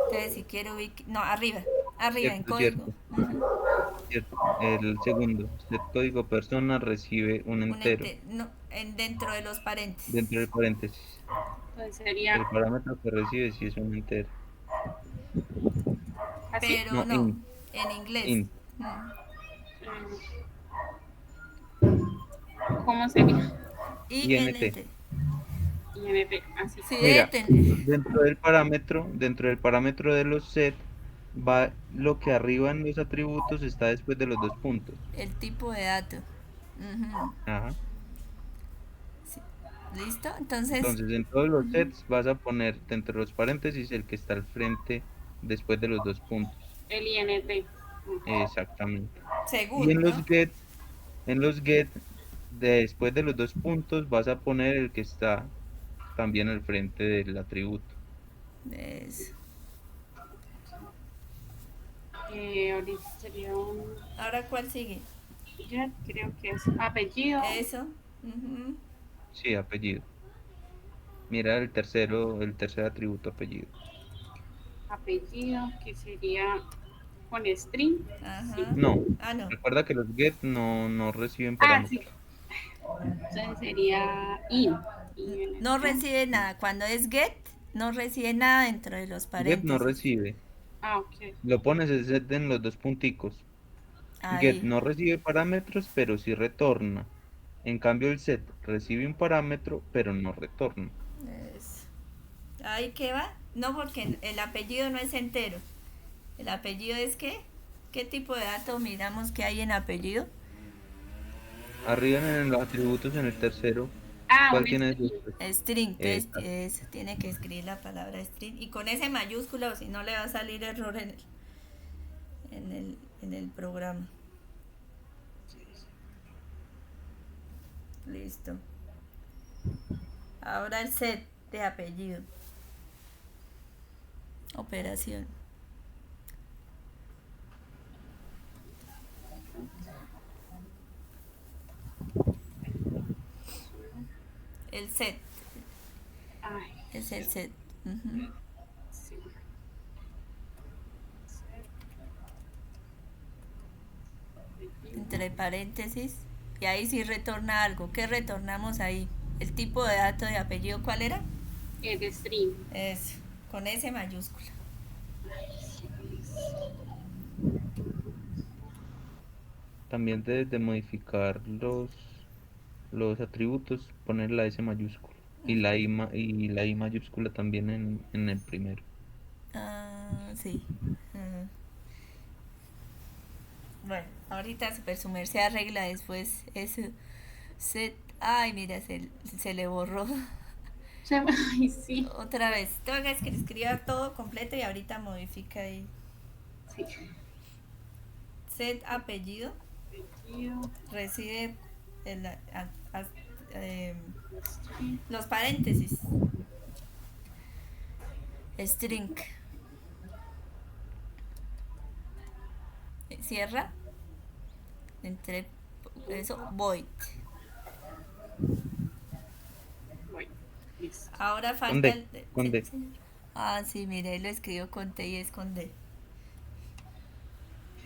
Speaker 1: Entonces, si quiero ubicar. No, arriba en
Speaker 3: Cierto,
Speaker 1: código.
Speaker 3: cierto,
Speaker 1: Ujú.
Speaker 3: cierto. El segundo, set código persona recibe un
Speaker 1: Un
Speaker 3: entero
Speaker 1: no, dentro de los paréntesis.
Speaker 3: dentro del paréntesis.
Speaker 4: entonces sería
Speaker 3: El parámetro que recibe sí es un entero.
Speaker 4: así.
Speaker 1: Pero
Speaker 3: No,
Speaker 1: no, en inglés.
Speaker 3: int,
Speaker 4: ¿Cómo sería?
Speaker 3: int.
Speaker 1: INT.
Speaker 4: INT, así.
Speaker 1: Sí, debe
Speaker 3: Mira,
Speaker 1: tener.
Speaker 3: dentro del parámetro de los set, va lo que arriba en los atributos está después de los dos puntos.
Speaker 1: El tipo de dato. Ujú.
Speaker 3: Ajá.
Speaker 1: Sí. ¿Listo? Entonces,
Speaker 3: Entonces, en todos los sets vas a poner dentro de los paréntesis el que está al frente después de los dos puntos.
Speaker 4: El INT.
Speaker 3: Exactamente. Y
Speaker 1: seguro, ¿no?
Speaker 3: en los get, después de los dos puntos, vas a poner el que está también al frente del atributo.
Speaker 1: Eso.
Speaker 4: Ahorita sería un.
Speaker 1: Ahora, ¿cuál sigue?
Speaker 4: Ya creo que es apellido.
Speaker 1: Eso. Ujú.
Speaker 3: Sí, apellido. Mira el tercer atributo, apellido.
Speaker 4: Apellido, que sería con string. Sí.
Speaker 1: Ajá.
Speaker 3: No,
Speaker 1: Ah, no.
Speaker 3: recuerda que los get no reciben
Speaker 4: Ah, sí.
Speaker 3: parámetros.
Speaker 4: Entonces sería in.
Speaker 1: No
Speaker 4: INT.
Speaker 1: recibe nada. Cuando es get, no recibe nada dentro de los
Speaker 3: Get no
Speaker 1: paréntesis.
Speaker 3: recibe.
Speaker 4: Ah, ok.
Speaker 3: Lo pones el set en los dos punticos. Get
Speaker 1: Ahí.
Speaker 3: no recibe parámetros, pero sí retorna. En cambio, el set recibe un parámetro, pero no retorna.
Speaker 1: Eso. Ahí qué va. No, porque el apellido no es entero. El apellido es qué. ¿Qué tipo de dato miramos que hay en apellido?
Speaker 3: Arriba en los atributos, en el tercero,
Speaker 4: Ah, un
Speaker 3: ¿cuál tienes
Speaker 4: string.
Speaker 3: después?
Speaker 1: String. Entonces,
Speaker 3: Exacto.
Speaker 1: tiene que escribir la palabra string. Y con ese mayúscula, o si no le va a salir error en el programa. Listo. Ahora el set de apellido. Operación. El set.
Speaker 4: Ay,
Speaker 1: Es el set. Ujú.
Speaker 4: sí.
Speaker 1: Entre paréntesis. Y ahí sí retorna algo. ¿Qué retornamos ahí? El tipo de dato de apellido, ¿cuál era?
Speaker 4: El string.
Speaker 1: Eso. Con ese mayúscula.
Speaker 3: También debes de modificar los atributos, poner la S mayúscula y y la I mayúscula también en el primero.
Speaker 1: Sí. Ah, bueno, ahorita Super su merced arregla después eso. Ay, mira, se le borró.
Speaker 4: Ay, sí.
Speaker 1: Otra vez. Tengo que escriba todo completo y ahorita modifica ahí.
Speaker 4: Sí.
Speaker 1: Set apellido.
Speaker 4: Apellido,
Speaker 1: Recibe el, eh,
Speaker 4: string,
Speaker 1: los paréntesis. String. Cierra. Entre eso, void.
Speaker 4: voy. Listo.
Speaker 1: Ahora
Speaker 3: Con
Speaker 1: falta
Speaker 3: D, con
Speaker 1: sí,
Speaker 3: D.
Speaker 1: señor. Sí, mire, él lo escribió con T y es con D.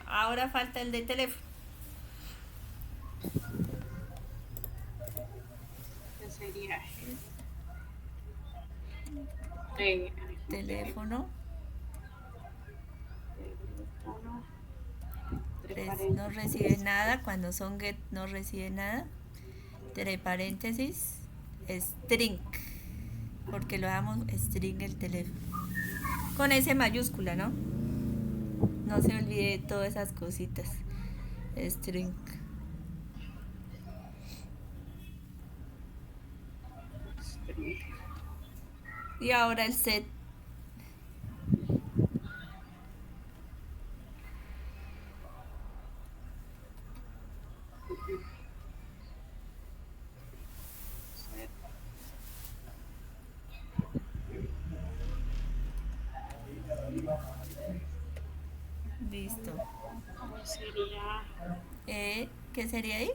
Speaker 1: Ahora falta el de teléfono.
Speaker 4: ¿Qué sería? Eh,
Speaker 1: Teléfono.
Speaker 4: teléfono,
Speaker 1: No recibe nada. Cuando son get no recibe nada. Entre paréntesis. String. Porque lo damos string el teléfono. Con S mayúscula, ¿no? No se olvide todas esas cositas. String.
Speaker 4: string.
Speaker 1: Y ahora el set.
Speaker 4: Set,
Speaker 1: Listo.
Speaker 4: ¿cómo sería?
Speaker 1: ¿Qué sería ahí?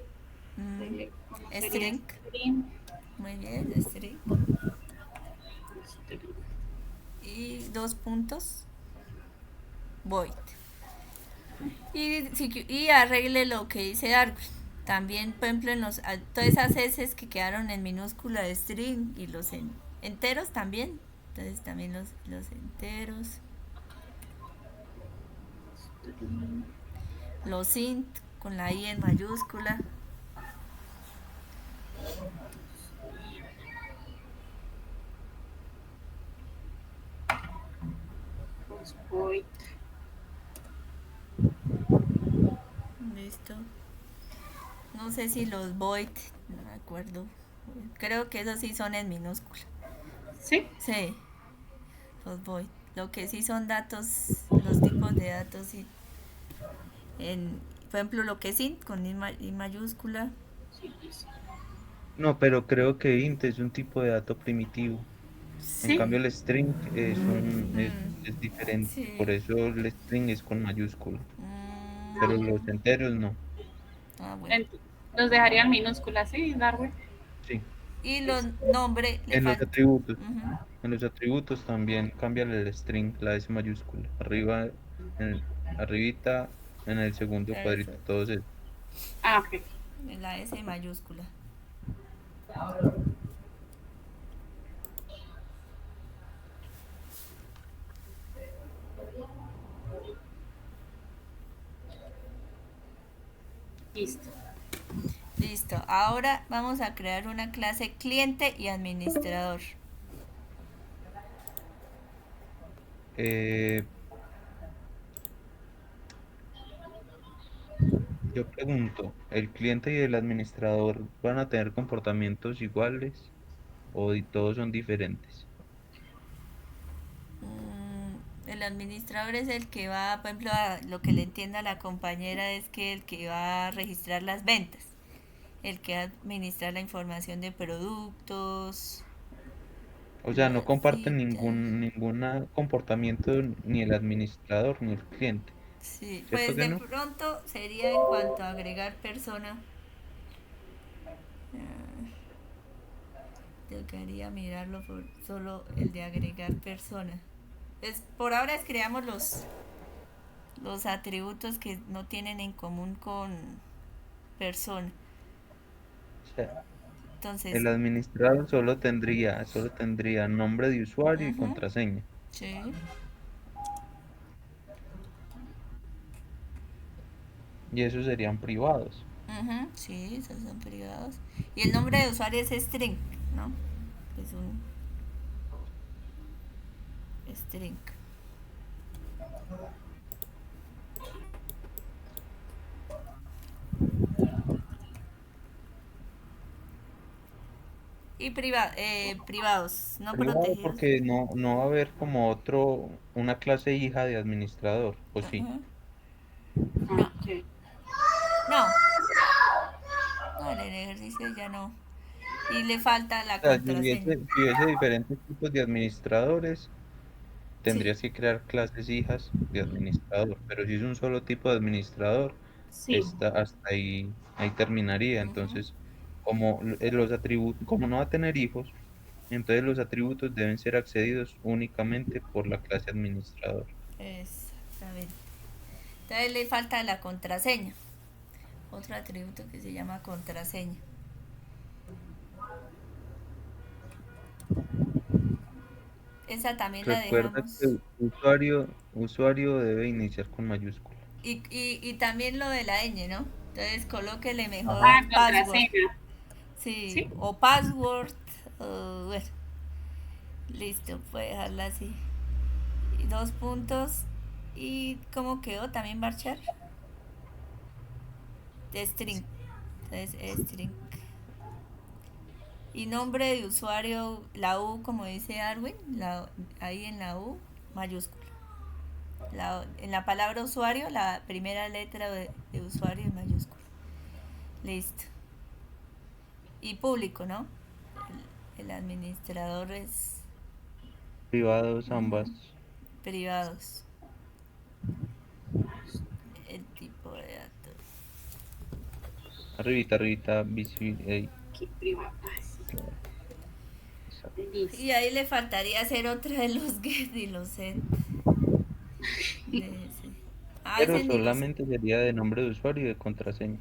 Speaker 4: ¿Cómo sería
Speaker 1: String.
Speaker 4: string?
Speaker 1: Muy bien, string.
Speaker 4: String.
Speaker 1: Y 2 puntos. Void. Y arregle lo que dice Darwin. También, por ejemplo, todas esas S que quedaron en minúscula de string y los enteros también. Entonces también los enteros.
Speaker 4: String.
Speaker 1: Los int con la I en mayúscula.
Speaker 4: Pues void.
Speaker 1: Listo. No sé si los void, no me acuerdo. Creo que esos sí son en minúscula.
Speaker 4: ¿Sí?
Speaker 1: Sí, los void. Lo que sí son datos, los tipos de datos, sí. Por ejemplo, lo que es int con I mayúscula.
Speaker 4: Sí, listo.
Speaker 3: No, pero creo que int es un tipo de dato primitivo. En
Speaker 4: Sí.
Speaker 3: cambio el string es diferente.
Speaker 1: Sí.
Speaker 3: Por eso el string es con mayúscula. Pero
Speaker 1: Mm,
Speaker 3: los enteros no.
Speaker 1: bueno.
Speaker 4: Ent- Los dejarían minúsculas, ¿sí, Darwin?
Speaker 3: Sí.
Speaker 1: Y los
Speaker 4: Listo.
Speaker 1: nombres le
Speaker 3: En los
Speaker 1: falta.
Speaker 3: atributos.
Speaker 1: Ujú.
Speaker 3: En los atributos también cambia el string, la S mayúscula. Arribita, en el segundo
Speaker 1: Eso,
Speaker 3: cuadrito, todos esos.
Speaker 4: Ah, ok.
Speaker 1: la S mayúscula.
Speaker 4: Listo.
Speaker 1: Listo. Ahora vamos a crear una clase cliente y administrador.
Speaker 3: Eh, yo pregunto, ¿el cliente y el administrador van a tener comportamientos iguales o todos son diferentes?
Speaker 1: El administrador es el que va, por ejemplo, lo que le entienda a la compañera es que el que va a registrar las ventas, el que va a administrar la información de productos,
Speaker 3: O sea, no
Speaker 1: las
Speaker 3: comparten
Speaker 1: citas.
Speaker 3: ningún comportamiento ni el administrador ni el cliente.
Speaker 1: Sí,
Speaker 3: ¿Cierto
Speaker 1: pues
Speaker 3: que
Speaker 1: de
Speaker 3: no?
Speaker 1: pronto sería en cuanto a agregar persona. Tocaría mirarlo por solo el de agregar persona. Por ahora creamos los atributos que no tienen en común con persona.
Speaker 3: O sea,
Speaker 1: Entonces,
Speaker 3: el administrador solo tendría nombre de usuario y
Speaker 1: ujú,
Speaker 3: contraseña.
Speaker 1: sí.
Speaker 3: Y esos serían privados.
Speaker 1: Ujú, sí, esos son privados. Y el nombre de usuario es string, ¿no? Es un string. Y privados, no
Speaker 3: Privado
Speaker 1: protegidos.
Speaker 3: porque no va a haber como una clase hija de administrador, ¿o sí?
Speaker 1: Ujú.
Speaker 4: Ah,
Speaker 1: No,
Speaker 4: ok.
Speaker 1: no, no, en el ejercicio ya no. Y le falta la
Speaker 3: O sea,
Speaker 1: contraseña.
Speaker 3: si hubiese diferentes tipos de administradores,
Speaker 1: Sí.
Speaker 3: tendrías que crear clases hijas de administrador, pero si es un solo tipo de administrador,
Speaker 4: Sí.
Speaker 3: hasta ahí terminaría.
Speaker 1: Ujú.
Speaker 3: Entonces, los atributos, como no va a tener hijos, entonces los atributos deben ser accedidos únicamente por la clase administrador.
Speaker 1: Exactamente. Entonces le falta la contraseña. Otro atributo que se llama contraseña. Esa también la
Speaker 3: Recuerda
Speaker 1: dejamos.
Speaker 3: que usuario debe iniciar con mayúscula.
Speaker 1: Y también lo de la ñ, ¿no? Entonces colóquele mejor
Speaker 3: Ajá.
Speaker 4: Ah,
Speaker 1: password.
Speaker 4: contraseña.
Speaker 1: Sí,
Speaker 4: Sí.
Speaker 1: o password. Bueno, listo, puede dejarla así. Y dos puntos. ¿Y cómo quedó? También marchar. De string. Entonces, string. Y nombre de usuario, la U, como dice Arwin, ahí en la U, mayúscula. En la palabra usuario, la primera letra de usuario es mayúscula. Listo. Y público, ¿no? El administrador es
Speaker 3: Privados
Speaker 1: ujú,
Speaker 3: ambas.
Speaker 1: privados. El tipo de datos.
Speaker 3: Arribita, arribita, ahí,
Speaker 4: Aquí, privado. Ah, sí.
Speaker 3: claro, exacto.
Speaker 1: Y
Speaker 4: Listo.
Speaker 1: ahí le faltaría hacer otra de los get y los set. De ese. A
Speaker 3: Pero
Speaker 1: veces ni los.
Speaker 3: solamente sería de nombre de usuario y de contraseña.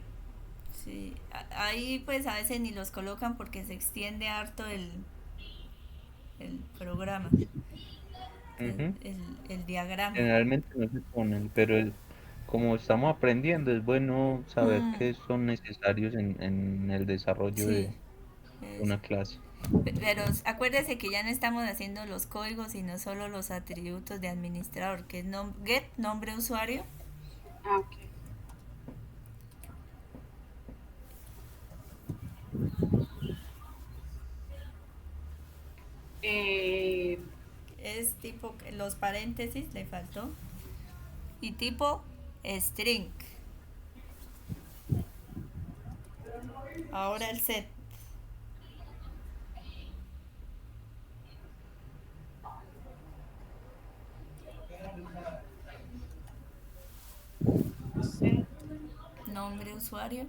Speaker 1: Sí, ahí pues a veces ni los colocan porque se extiende harto el programa,
Speaker 3: Ujú.
Speaker 1: el diagrama.
Speaker 3: Generalmente no se ponen, pero como estamos aprendiendo, es bueno saber
Speaker 1: Mm,
Speaker 3: que son necesarios en el desarrollo
Speaker 1: sí,
Speaker 3: de
Speaker 1: eso.
Speaker 3: una clase.
Speaker 1: Pero acuérdese que ya no estamos haciendo los códigos, sino solo los atributos de administrador, que es get, nombre usuario,
Speaker 4: Ah, ok. Eh,
Speaker 1: es tipo, los paréntesis le faltó, y tipo string. Ahora el set.
Speaker 4: set,
Speaker 1: Nombre usuario,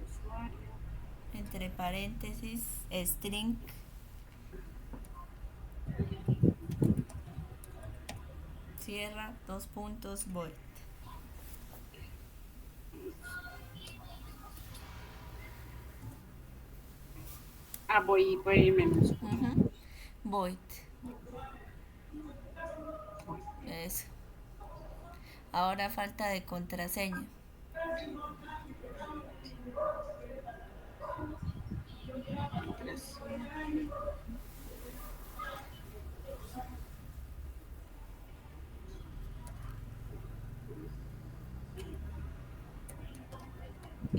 Speaker 4: usuario.
Speaker 1: entre paréntesis, string, cierra, dos puntos, void.
Speaker 4: Ah, voy menos.
Speaker 1: Ujú, void. Eso. Ahora falta de contraseña.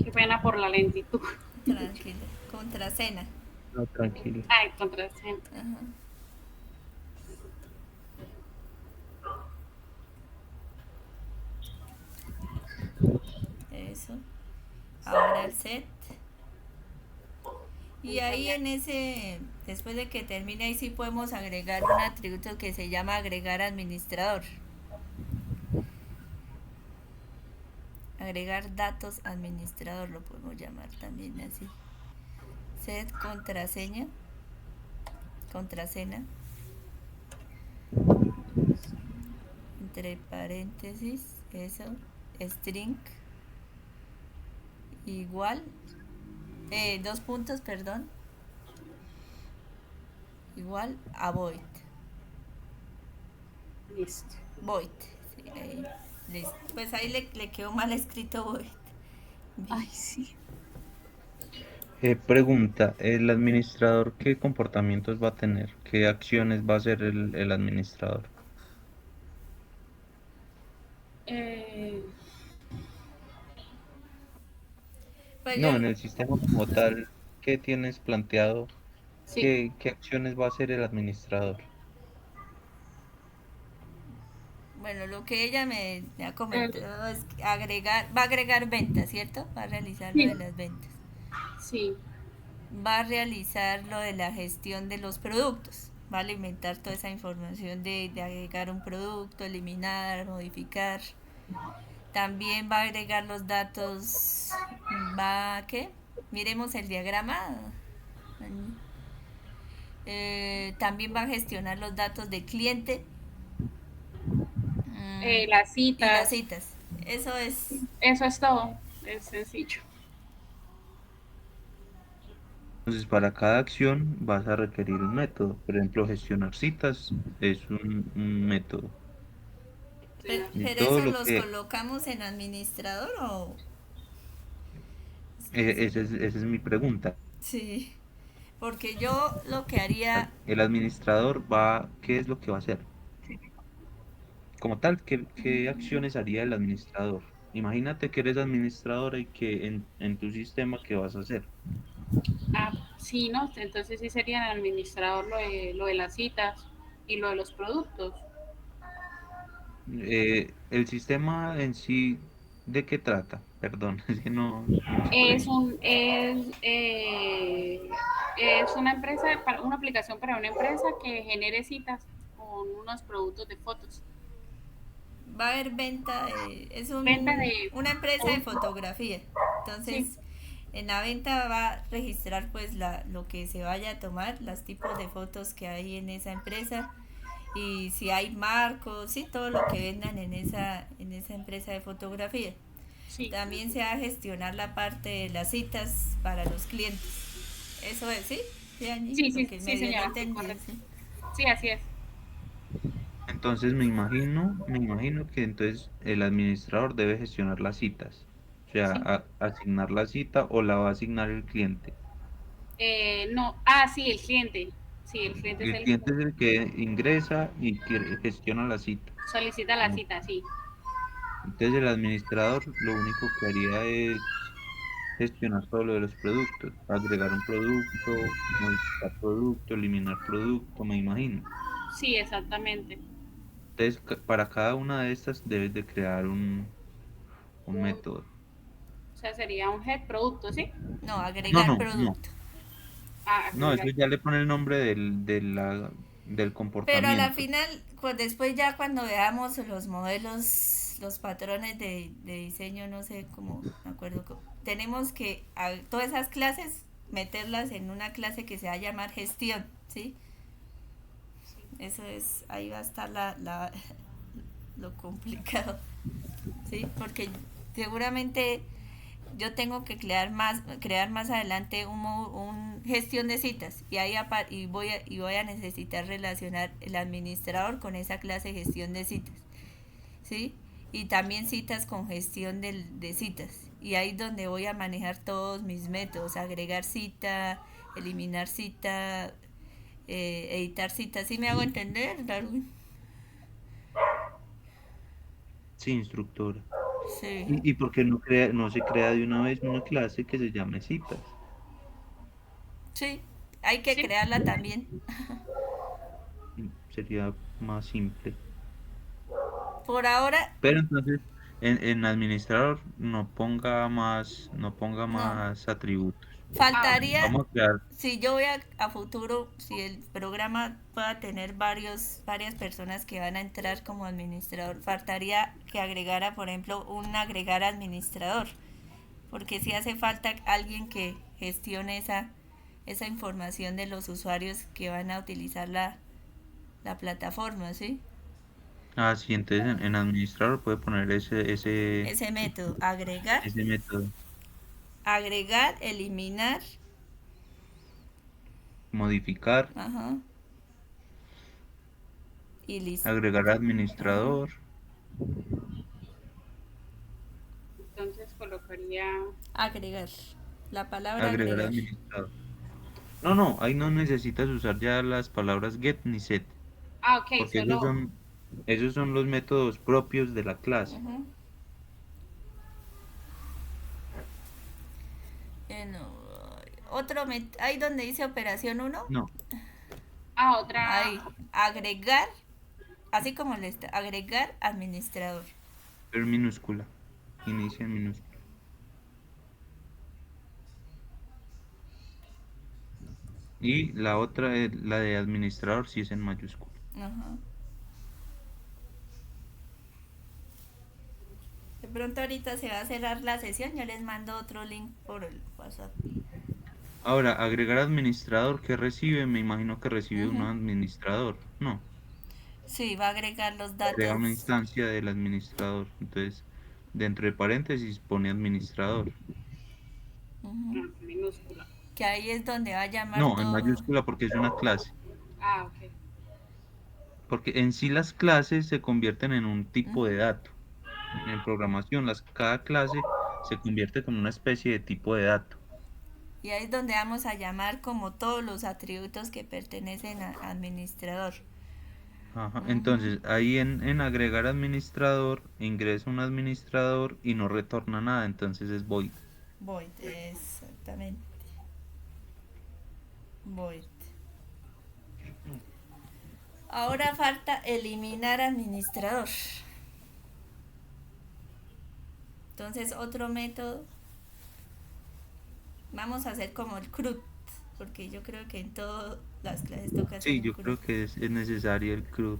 Speaker 4: Qué pena por la lentitud.
Speaker 1: Tranquila. Contraseña.
Speaker 3: No, tranquilo.
Speaker 4: Ay, contraseña.
Speaker 1: Ajá. Eso. Ahora el set. Y ahí en ese, después de que termine, ahí sí podemos agregar un atributo que se llama agregar administrador. Agregar datos administrador, lo podemos llamar también así. Set contraseña. Contraseña. Entre paréntesis. Eso. String. Igual. Dos puntos, perdón. Igual a void.
Speaker 4: Listo.
Speaker 1: Void. Sí, ahí. Listo. Pues ahí le quedó mal escrito Boet.
Speaker 4: Ay, sí.
Speaker 3: Pregunta, ¿el administrador qué comportamientos va a tener? ¿Qué acciones va a hacer el administrador?
Speaker 4: Eh,
Speaker 1: Pues yo,
Speaker 3: No, en el sistema como tal, ¿qué tienes planteado?
Speaker 4: sí.
Speaker 3: ¿Qué acciones va a hacer el administrador?
Speaker 1: bueno, lo que ella me ha
Speaker 4: Eh,
Speaker 1: comentado es que va a agregar ventas, ¿cierto? Va a realizar lo de
Speaker 4: sí,
Speaker 1: las ventas.
Speaker 4: sí,
Speaker 1: Va a realizar lo de la gestión de los productos. Va a alimentar toda esa información de agregar un producto, eliminar, modificar. También va a agregar los datos. ¿Va a qué? Miremos el diagrama. También va a gestionar los datos de cliente
Speaker 4: las
Speaker 1: y las
Speaker 4: citas,
Speaker 1: citas. Eso es.
Speaker 4: eso es todo, es sencillo.
Speaker 3: Entonces, para cada acción vas a requerir un método. Por ejemplo, gestionar citas es un método.
Speaker 1: Pero,
Speaker 3: Y
Speaker 1: pero
Speaker 3: todo
Speaker 1: eso
Speaker 3: lo
Speaker 1: los
Speaker 3: que,
Speaker 1: colocamos en administrador o.
Speaker 3: esa es mi pregunta.
Speaker 1: Sí. Porque yo lo que haría.
Speaker 3: El administrador va, ¿qué es lo que va a hacer? Como tal, ¿qué acciones haría el administrador? Imagínate que eres administradora y que en tu sistema, ¿qué vas a hacer?
Speaker 4: Ah, sí, ¿no? Entonces sí sería el administrador lo de las citas y lo de los productos.
Speaker 3: El sistema en sí, ¿de qué trata? Perdón, es que no
Speaker 4: Es
Speaker 3: estoy...
Speaker 4: un es una empresa una aplicación para una empresa que genere citas con unos productos de fotos.
Speaker 1: Va a haber venta es
Speaker 4: Venta de
Speaker 1: una empresa de
Speaker 4: productos.
Speaker 1: fotografía.
Speaker 4: Sí,
Speaker 1: Entonces, en la venta va a registrar pues lo que se vaya a tomar, los tipos de fotos que hay en esa empresa y si hay marcos, sí, todo lo que vendan en esa empresa de fotografía.
Speaker 4: sí,
Speaker 1: También se va a gestionar la parte de las citas para los clientes. Eso es, ¿sí? Sí, Angie,
Speaker 4: sí, sí,
Speaker 1: porque
Speaker 4: sí,
Speaker 1: medio no
Speaker 4: señora, sí,
Speaker 1: entendí,
Speaker 4: correcto.
Speaker 1: ¿sí?
Speaker 4: Sí, así es.
Speaker 3: Entonces me imagino que entonces el administrador debe gestionar las citas. O sea,
Speaker 4: Sí.
Speaker 3: asignar la cita o la va a asignar el cliente.
Speaker 4: No, sí, el cliente. Sí, el cliente
Speaker 3: Y
Speaker 4: es
Speaker 3: el
Speaker 4: el que
Speaker 3: cliente es el que ingresa y que gestiona la cita.
Speaker 4: solicita la
Speaker 3: Como-
Speaker 4: cita, sí.
Speaker 3: Entonces el administrador lo único que haría es gestionar todo lo de los productos, agregar un producto, modificar producto, eliminar producto, me imagino.
Speaker 4: Sí, exactamente.
Speaker 3: Entonces, para cada una de estas debes de crear un método.
Speaker 4: O sea, sería un head producto, ¿sí?
Speaker 1: No,
Speaker 3: No,
Speaker 1: agregar
Speaker 3: no, no.
Speaker 1: producto.
Speaker 3: No, eso
Speaker 4: Agregar.
Speaker 3: ya le pone el nombre del
Speaker 1: Pero a la
Speaker 3: comportamiento.
Speaker 1: final, pues después ya cuando veamos los modelos, los patrones de diseño, no sé cómo, me acuerdo, tenemos que a todas esas clases meterlas en una clase que se va a llamar gestión, ¿sí? Eso es, ahí va a estar lo complicado, ¿sí? Porque seguramente yo tengo que crear más adelante un gestión de citas y ahí y voy a necesitar relacionar el administrador con esa clase de gestión de citas, ¿sí? Y también citas con gestión de citas. Y ahí es donde voy a manejar todos mis métodos, agregar cita, eliminar cita, editar cita. ¿Sí me hago entender, Darwin?
Speaker 3: Sí, instructora.
Speaker 1: Sí.
Speaker 3: ¿Y por qué no se crea de una vez una clase que se llame citas?
Speaker 1: Sí, hay que
Speaker 4: Sí,
Speaker 1: crearla también.
Speaker 3: Sería más simple.
Speaker 1: Por ahora,
Speaker 3: Pero entonces, en administrador no ponga
Speaker 1: no.
Speaker 3: más atributos.
Speaker 1: Faltaría,
Speaker 3: Vamos a crear,
Speaker 1: si yo voy a futuro, si el programa pueda tener varias personas que van a entrar como administrador, faltaría que agregara, por ejemplo, un agregar administrador, porque si hace falta alguien que gestione esa información de los usuarios que van a utilizar la plataforma, ¿sí?
Speaker 3: sí, entonces en administrador puede poner
Speaker 1: Ese método,
Speaker 3: ese método,
Speaker 1: agregar, eliminar,
Speaker 3: modificar,
Speaker 1: ajá, y listo.
Speaker 3: agregar
Speaker 1: Ajá.
Speaker 3: administrador.
Speaker 4: colocaría.
Speaker 1: Agregar. La palabra
Speaker 3: Agregar
Speaker 1: agregar.
Speaker 3: administrador. No, ahí no necesitas usar ya las palabras get ni set,
Speaker 4: Ah, ok,
Speaker 3: porque
Speaker 4: solo.
Speaker 3: esos son los métodos propios de la clase.
Speaker 1: Ujú. No, ahí donde dice operación uno.
Speaker 3: No,
Speaker 4: Ah, otra.
Speaker 1: Ahí, agregar, así como le está, agregar administrador.
Speaker 3: pero minúscula. Inicia en minúscula. Y la otra, la de administrador, sí es en mayúscula.
Speaker 1: Ajá. De pronto ahorita se va a cerrar la sesión, yo les mando otro link por el WhatsApp.
Speaker 3: Ahora, agregar administrador, ¿qué recibe? Me imagino que recibe un
Speaker 1: Ujú.
Speaker 3: administrador. No,
Speaker 1: Sí, va a agregar los
Speaker 3: crea una
Speaker 1: datos.
Speaker 3: instancia del administrador. Entonces, dentro de paréntesis pone administrador.
Speaker 1: Ujú.
Speaker 4: Minúscula.
Speaker 1: Que ahí es donde va a llamar
Speaker 3: No, en
Speaker 1: todo.
Speaker 3: mayúscula porque es una clase.
Speaker 4: Ah, ok.
Speaker 3: Porque en sí las clases se convierten en un tipo de
Speaker 1: Ujú.
Speaker 3: dato. En programación, cada clase se convierte como una especie de tipo de dato.
Speaker 1: Y ahí es donde vamos a llamar como todos los atributos que pertenecen al administrador.
Speaker 3: Ajá.
Speaker 1: Ujú.
Speaker 3: Entonces, ahí en agregar administrador, ingresa un administrador y no retorna nada, entonces es void.
Speaker 1: Void, exactamente. Void. Ahora falta eliminar administrador. Entonces otro método, vamos a hacer como el CRUD, porque yo creo que en todas las clases toca hacer
Speaker 3: Sí,
Speaker 1: un
Speaker 3: yo
Speaker 1: CRUD.
Speaker 3: creo que es necesario el CRUD.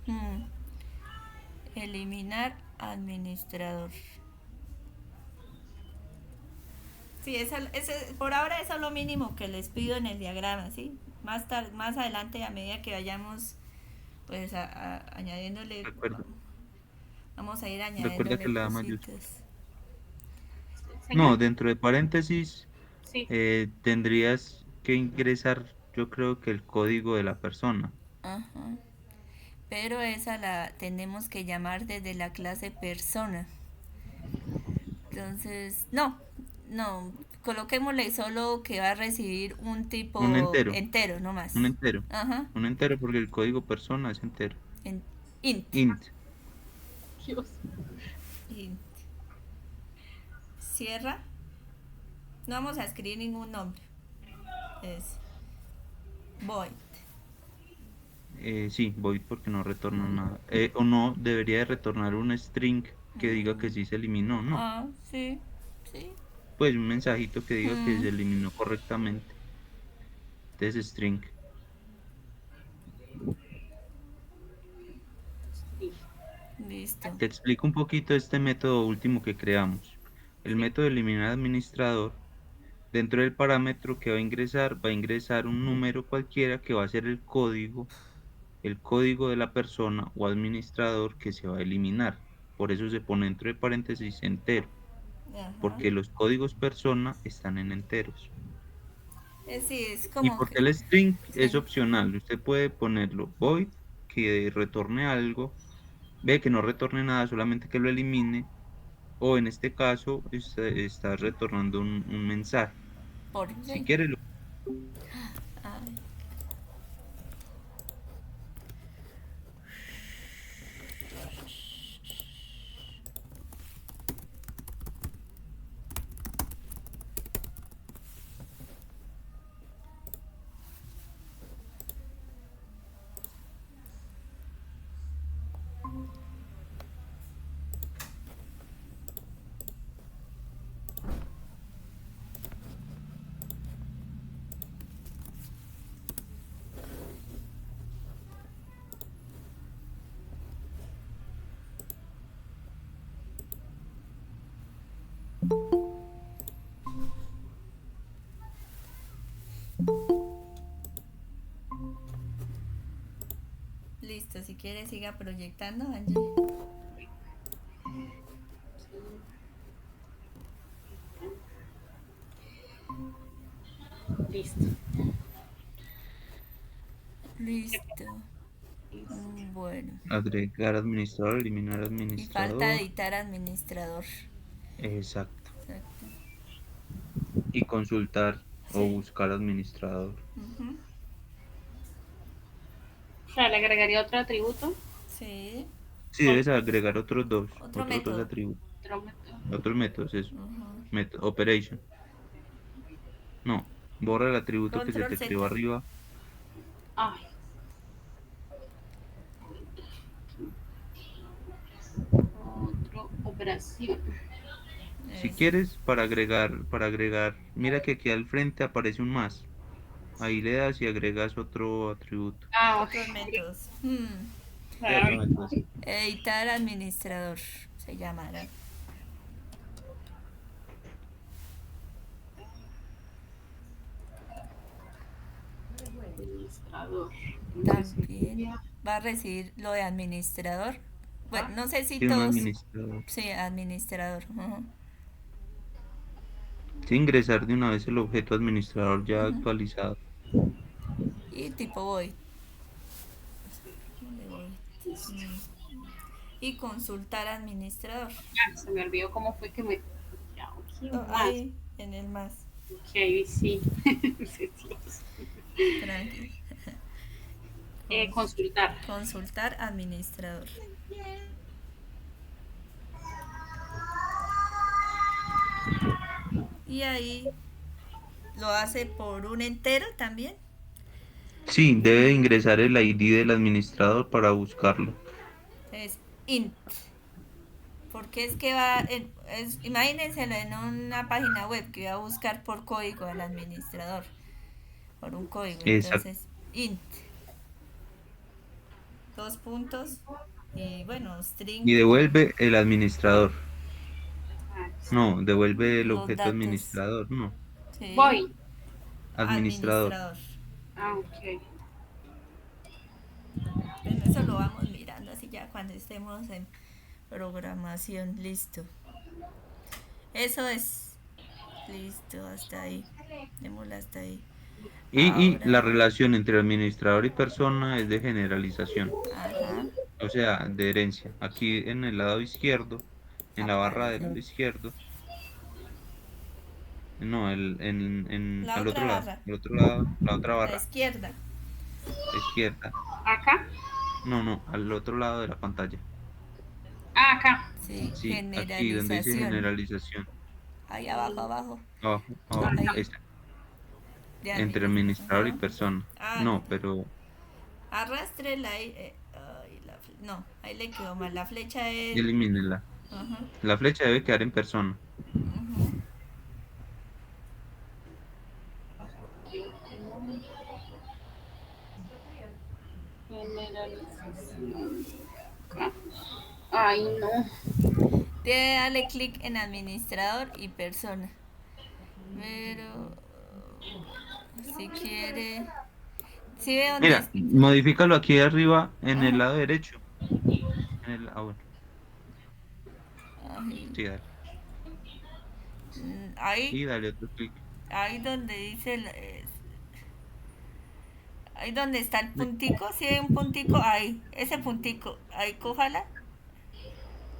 Speaker 1: Mm. Eliminar administrador. Sí, por ahora eso es lo mínimo que les pido en el diagrama, ¿sí? Más adelante, a medida que vayamos pues añadiéndole,
Speaker 3: Recuerda,
Speaker 1: vamos a ir
Speaker 3: recuerda
Speaker 1: añadiéndole
Speaker 3: que la da mayúscula.
Speaker 1: cositas.
Speaker 3: No,
Speaker 4: Señor.
Speaker 3: dentro de paréntesis
Speaker 4: Sí.
Speaker 3: tendrías que ingresar, yo creo que el código de la persona.
Speaker 1: Ajá. Pero esa la tenemos que llamar desde la clase persona. Entonces, no, coloquémosle solo que va a recibir un
Speaker 3: Un
Speaker 1: tipo
Speaker 3: entero,
Speaker 1: entero, no
Speaker 3: un
Speaker 1: más.
Speaker 3: entero,
Speaker 1: Ajá,
Speaker 3: un entero porque el código persona es entero.
Speaker 1: en, int,
Speaker 3: Int.
Speaker 4: Dios.
Speaker 1: int. Cierra. No vamos a escribir ningún nombre. Es void.
Speaker 3: Sí, void porque no retorna nada. O no, debería de retornar un string que diga que sí se eliminó, ¿no?
Speaker 1: Ah, sí, sí.
Speaker 3: Pues un mensajito que diga que se
Speaker 1: Mm,
Speaker 3: eliminó correctamente. Entonces string.
Speaker 4: Sí.
Speaker 1: listo.
Speaker 3: Te explico un poquito este método último que creamos. El
Speaker 4: Sí.
Speaker 3: método de eliminar administrador, dentro del parámetro que va a ingresar un número cualquiera que va a ser el código de la persona o administrador que se va a eliminar. Por eso se pone entre paréntesis entero,
Speaker 1: Ajá.
Speaker 3: porque los códigos persona están en enteros.
Speaker 1: Sí, es
Speaker 3: Y
Speaker 1: como
Speaker 3: porque
Speaker 1: que.
Speaker 3: el string es
Speaker 1: Sí.
Speaker 3: opcional, usted puede ponerlo void, que retorne algo, ve que no retorne nada, solamente que lo elimine, o en este caso está retornando un mensaje.
Speaker 1: Por
Speaker 3: Si
Speaker 1: sí.
Speaker 3: quiere,
Speaker 1: Ay, listo, si quiere siga proyectando, Angie.
Speaker 4: Listo.
Speaker 1: Listo. Bueno.
Speaker 3: agregar administrador, eliminar
Speaker 1: Y falta
Speaker 3: administrador.
Speaker 1: editar administrador.
Speaker 3: Exacto.
Speaker 1: Exacto.
Speaker 3: y consultar o
Speaker 1: Sí.
Speaker 3: buscar administrador.
Speaker 1: Ujú.
Speaker 4: O sea, le agregaría otro atributo,
Speaker 1: Sí.
Speaker 3: Sí, debes agregar otros dos
Speaker 1: Otro método.
Speaker 3: atributos,
Speaker 4: otro método.
Speaker 3: otros métodos, eso.
Speaker 1: Ujú.
Speaker 3: Operation. No, borra el atributo que se
Speaker 1: Control
Speaker 3: te creó
Speaker 1: Z.
Speaker 3: arriba.
Speaker 4: Ay, otro operación.
Speaker 3: Si
Speaker 1: Eso.
Speaker 3: quieres, para agregar, mira que aquí al frente aparece un más. Ahí le das y agregas otro atributo.
Speaker 4: Ah, ok.
Speaker 1: Otros métodos.
Speaker 3: Otro
Speaker 4: Ay,
Speaker 3: método, sí.
Speaker 1: Editar administrador se llamará.
Speaker 4: administrador.
Speaker 1: También va a recibir lo de administrador. Bueno, no sé si
Speaker 3: Tiene un
Speaker 1: todos.
Speaker 3: administrador.
Speaker 1: Sí, administrador. Ujú.
Speaker 3: Sí, ingresar de una vez el objeto administrador ya actualizado.
Speaker 1: Y tipo void. De void. Y consultar administrador.
Speaker 4: Ah, se me olvidó cómo fue que me. Ya, ok,
Speaker 1: Oh,
Speaker 4: más.
Speaker 1: ahí, en el más.
Speaker 4: Ok, sí.
Speaker 1: Tranqui.
Speaker 4: Consultar.
Speaker 1: Consultar administrador. Y ahí lo hace por un entero también.
Speaker 3: Sí, debe ingresar el ID del administrador para buscarlo.
Speaker 1: Es int. Porque es que va, imagínenselo en una página web que va a buscar por código al administrador. Por un código.
Speaker 3: Exacto.
Speaker 1: Entonces, int. Dos puntos. Y bueno, string.
Speaker 3: Y devuelve el administrador.
Speaker 4: Ah,
Speaker 3: No, devuelve el
Speaker 1: Los
Speaker 3: objeto
Speaker 1: datos.
Speaker 3: administrador. No,
Speaker 1: Sí.
Speaker 4: voy.
Speaker 3: administrador.
Speaker 1: Administrador.
Speaker 4: Ah, ok.
Speaker 1: Bueno, eso lo vamos mirando así ya cuando estemos en programación. Listo. Eso es. Listo, hasta ahí. Démoslo hasta ahí.
Speaker 3: Y
Speaker 1: Ahora.
Speaker 3: la relación entre administrador y persona es de generalización,
Speaker 1: Ajá.
Speaker 3: o sea, de herencia. Aquí en el lado izquierdo, en la barra del
Speaker 1: Aparece.
Speaker 3: lado izquierdo, no,
Speaker 1: La otra barra.
Speaker 3: al otro lado, la otra
Speaker 1: La
Speaker 3: barra,
Speaker 1: izquierda.
Speaker 3: a la izquierda,
Speaker 4: Acá.
Speaker 3: no, no, al otro lado de la pantalla.
Speaker 4: Ah, acá.
Speaker 1: Sí,
Speaker 3: Sí, aquí donde dice
Speaker 1: generalización.
Speaker 3: generalización,
Speaker 1: Ahí abajo, abajo.
Speaker 3: abajo,
Speaker 4: Ah,
Speaker 3: abajo,
Speaker 1: Ahí.
Speaker 3: esa,
Speaker 1: De
Speaker 3: entre
Speaker 1: administración.
Speaker 3: administrador y
Speaker 1: Ajá.
Speaker 3: persona.
Speaker 1: Ah,
Speaker 3: No, pero
Speaker 1: arrastre la. No, ahí le quedó mal. La flecha es.
Speaker 3: elimínela.
Speaker 1: Ajá.
Speaker 3: La flecha debe quedar en persona.
Speaker 4: Generalización. Acá. Ay, no.
Speaker 1: Debe darle clic en administrador y persona. Pero. Si quiere. Si ve dónde
Speaker 3: Mira,
Speaker 1: es.
Speaker 3: modifícalo aquí arriba en el
Speaker 1: Ajá.
Speaker 3: lado derecho. Bueno,
Speaker 1: Ahí.
Speaker 3: sí, dale.
Speaker 1: Ahí.
Speaker 3: Y dale otro clic.
Speaker 1: Ahí donde dice. Ahí donde está el puntico. Si ve un puntico, ahí. Ese puntico. Ahí, cójala.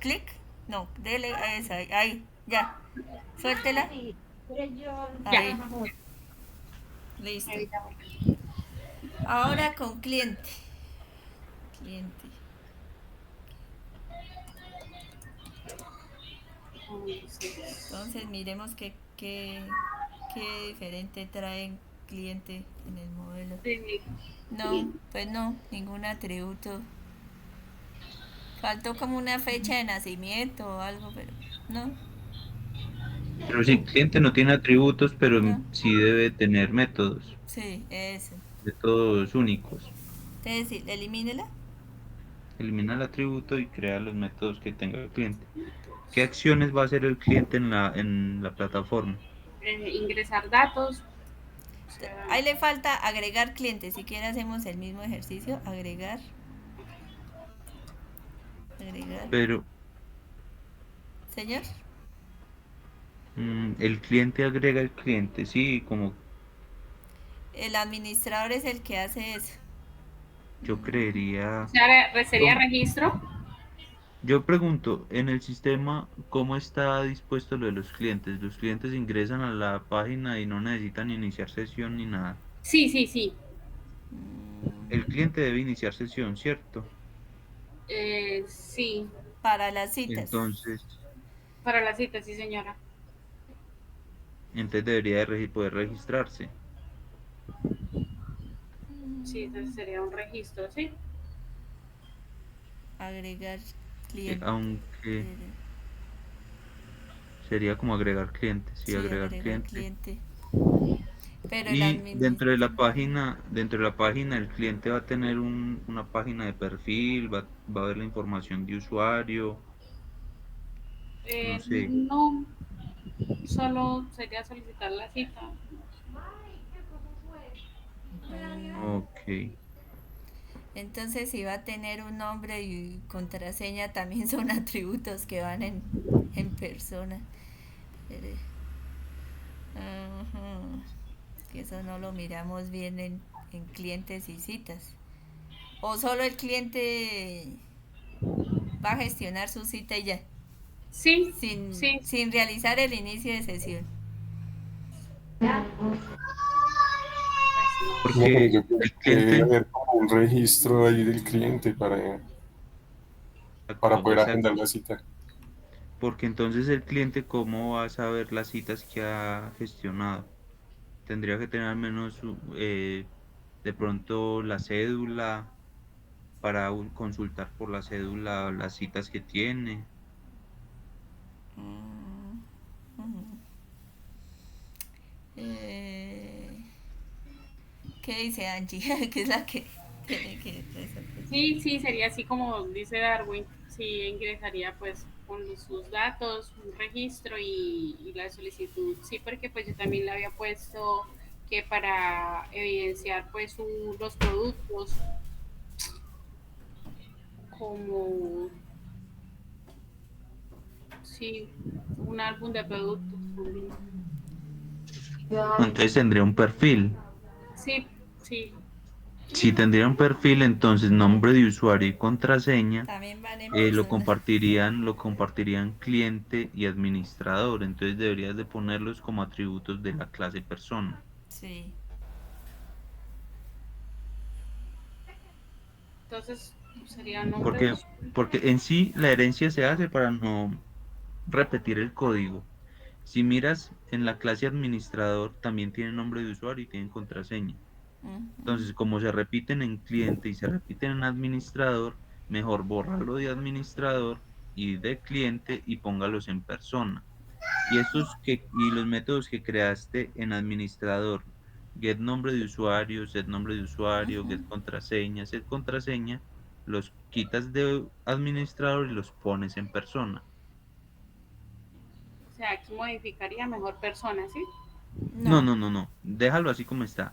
Speaker 1: Clic. No, dele a esa. Ahí. Ya. Suéltela. Ahí. Listo.
Speaker 4: Ahí ya.
Speaker 1: Ahora con cliente. Cliente. Entonces miremos qué diferente trae cliente en el modelo.
Speaker 4: Sí.
Speaker 1: No, pues no, ningún atributo. Faltó como una fecha de nacimiento o algo, pero no,
Speaker 3: Pero sí, cliente no tiene atributos, pero
Speaker 1: no.
Speaker 3: sí debe tener métodos,
Speaker 1: Sí, eso.
Speaker 3: métodos únicos.
Speaker 1: Entonces sí, elimínela.
Speaker 3: Elimina el atributo y crea los métodos que tenga el cliente. ¿Qué acciones va a hacer el cliente en la plataforma?
Speaker 4: Ingresar datos. O sea,
Speaker 1: Ahí le falta agregar cliente. Si quiere hacemos el mismo ejercicio. Agregar. Agregar.
Speaker 3: Pero
Speaker 1: Señor.
Speaker 3: el cliente agrega el cliente, sí, como
Speaker 1: El administrador es el que hace eso.
Speaker 3: yo creería.
Speaker 4: sería
Speaker 3: ¿Cómo?
Speaker 4: registro.
Speaker 3: Yo pregunto, en el sistema, ¿cómo está dispuesto lo de los clientes? Los clientes ingresan a la página y no necesitan iniciar sesión ni nada.
Speaker 4: Sí, sí, sí.
Speaker 3: El cliente debe iniciar sesión, ¿cierto?
Speaker 4: Sí,
Speaker 1: Para las citas.
Speaker 3: Entonces,
Speaker 4: para la cita, sí, señora.
Speaker 3: entonces debería de poder registrarse.
Speaker 4: Sí, entonces sería un registro, ¿sí?
Speaker 1: Agregar cliente.
Speaker 3: Aunque sería como agregar clientes, sí,
Speaker 1: Sí,
Speaker 3: agregar
Speaker 1: agregar
Speaker 3: cliente.
Speaker 1: cliente. Pero el
Speaker 3: Y
Speaker 1: administrador.
Speaker 3: dentro de la página, el cliente va a tener una página de perfil, va a ver la información de usuario, no sé.
Speaker 4: No, solo sería solicitar la cita.
Speaker 3: Ok.
Speaker 1: Entonces, si va a tener un nombre y contraseña, también son atributos que van en persona. Eh, Ajá. Que eso no lo miramos bien en clientes y citas. O solo el cliente va a gestionar su cita y ya,
Speaker 4: Sí,
Speaker 1: sin,
Speaker 4: sí.
Speaker 1: sin realizar el inicio de sesión.
Speaker 4: Pues no
Speaker 2: No,
Speaker 4: sé.
Speaker 2: pero
Speaker 3: Porque
Speaker 2: yo creo
Speaker 3: el
Speaker 2: que debe
Speaker 3: cliente,
Speaker 2: haber como un registro ahí del cliente para
Speaker 3: exacto,
Speaker 2: poder agendar
Speaker 3: exacto.
Speaker 2: la cita.
Speaker 3: Porque entonces el cliente, ¿cómo va a saber las citas que ha gestionado? Tendría que tener al menos de pronto la cédula para consultar por la cédula las citas que tiene.
Speaker 1: Mm, ujú. Eh, ¿Qué dice Angie? Que es la que tiene que resolver.
Speaker 4: Sí, sí, sería así como dice Darwin. Sí, ingresaría pues con sus datos, un registro y la solicitud. Sí, porque pues yo también le había puesto que para evidenciar pues los productos como, sí, un álbum de productos también.
Speaker 3: Entonces tendría un perfil.
Speaker 4: Sí, sí,
Speaker 3: Si tendría un perfil, entonces nombre de usuario y contraseña
Speaker 1: También van en
Speaker 3: lo
Speaker 1: persona.
Speaker 3: compartirían cliente y administrador. Entonces deberías de ponerlos como atributos de la clase persona.
Speaker 1: Sí.
Speaker 4: entonces sería nombre de
Speaker 3: Porque, porque en sí la herencia se hace para no repetir el código. Si miras en la clase administrador, también tiene nombre de usuario y tiene contraseña.
Speaker 1: Ujú.
Speaker 3: Entonces, como se repiten en cliente y se repiten en administrador, mejor borrarlo de administrador y de cliente y póngalos en persona. Y los métodos que creaste en administrador, get nombre de usuario,
Speaker 1: Ujú.
Speaker 3: set contraseña, los quitas de administrador y los pones en persona.
Speaker 4: o sea, aquí modificaría mejor persona, ¿sí?
Speaker 3: No,
Speaker 1: No.
Speaker 3: no, no, no. Déjalo así como está.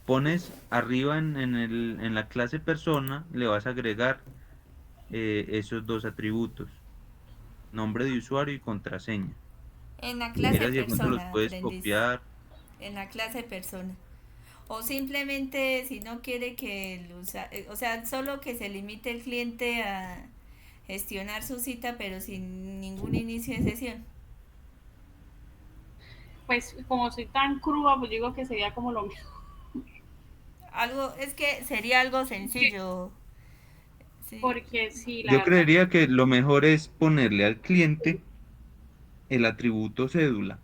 Speaker 3: Pones arriba en la clase persona, le vas a agregar esos dos atributos, nombre de usuario y contraseña.
Speaker 1: En la clase
Speaker 3: Mira si de pronto los
Speaker 1: persona,
Speaker 3: puedes
Speaker 1: aprendiz.
Speaker 3: copiar.
Speaker 1: En la clase persona. O simplemente si no quiere que o sea, solo que se limite el cliente a gestionar su cita, pero sin ningún inicio de sesión.
Speaker 4: Pues como soy tan cruda, pues digo que sería como lo mismo.
Speaker 1: Algo, es que sería algo sencillo. Sí.
Speaker 4: Porque sí, la
Speaker 3: Yo
Speaker 4: verdad.
Speaker 3: creería que lo mejor es ponerle al cliente el atributo cédula